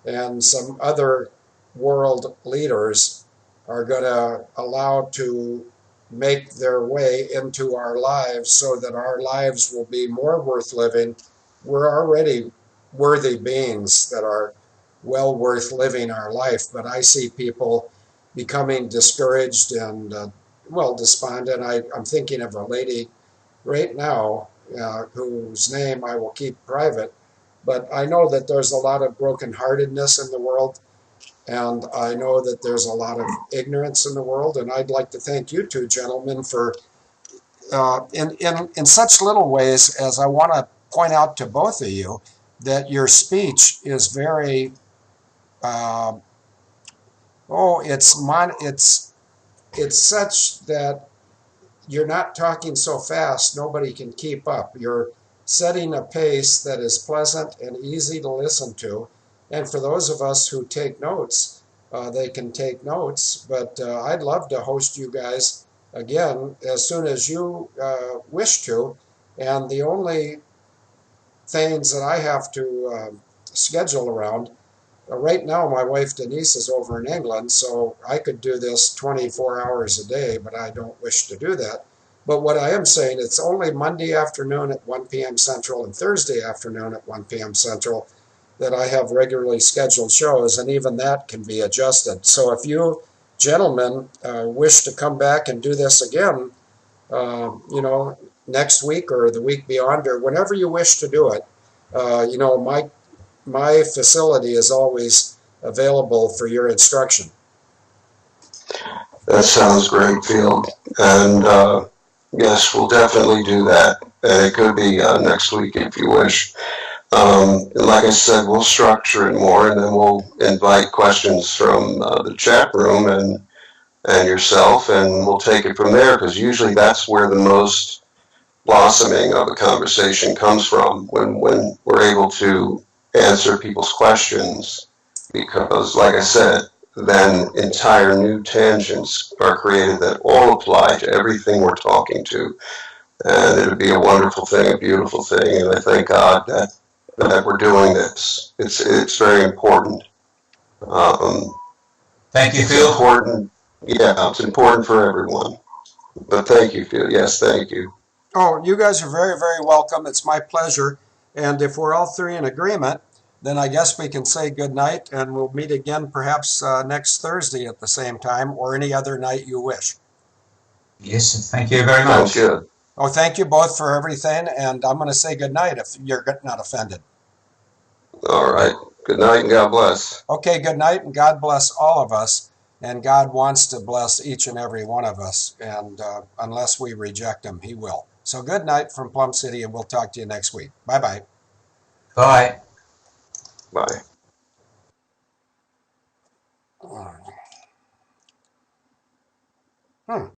A: and some other world leaders are going to allow to make their way into our lives, so that our lives will be more worth living. We're already worthy beings that are well worth living our life, but I see people becoming discouraged and despondent. I'm thinking of a lady right now whose name I will keep private, but I know that there's a lot of brokenheartedness in the world, and I know that there's a lot of ignorance in the world, and I'd like to thank you two gentlemen for, in such little ways as I want to point out to both of you, that your speech is very, it's such that you're not talking so fast nobody can keep up. You're setting a pace that is pleasant and easy to listen to. And for those of us who take notes, they can take notes. But I'd love to host you guys again as soon as you wish to. And the only things that I have to schedule around, right now my wife Denise is over in England, so I could do this 24 hours a day, but I don't wish to do that. But what I am saying, it's only Monday afternoon at 1 p.m. Central and Thursday afternoon at 1 p.m. Central that I have regularly scheduled shows, and even that can be adjusted. So if you gentlemen wish to come back and do this again, next week or the week beyond, or whenever you wish to do it, my facility is always available for your instruction.
B: That sounds great, Field. And yes, we'll definitely do that. And it could be next week if you wish. Like I said, we'll structure it more, and then we'll invite questions from the chat room, and yourself, and we'll take it from there, because usually that's where the most blossoming of a conversation comes from, when we're able to answer people's questions, because, like I said, then entire new tangents are created that all apply to everything we're talking to, and it'd be a wonderful thing, a beautiful thing, and I thank God that we're doing this. It's very important. Um,
C: Thank you,
B: it's
C: Phil.
B: important. Yeah, it's important for everyone. But thank you, Phil. Yes, thank you.
A: Oh, you guys are very, very welcome. It's my pleasure. And if we're all three in agreement, then I guess we can say good night, and we'll meet again perhaps next Thursday at the same time, or any other night you wish.
C: Yes, thank you very
B: Sounds
C: much.
B: good.
A: Oh, thank you both for everything, and I'm going to say good night if you're not offended.
B: All right. Good night and God bless.
A: Okay, good night, and God bless all of us. And God wants to bless each and every one of us. And unless we reject him, he will. So good night from Plum City, and we'll talk to you next week. Bye-bye.
C: Bye.
B: Bye.
A: Hmm.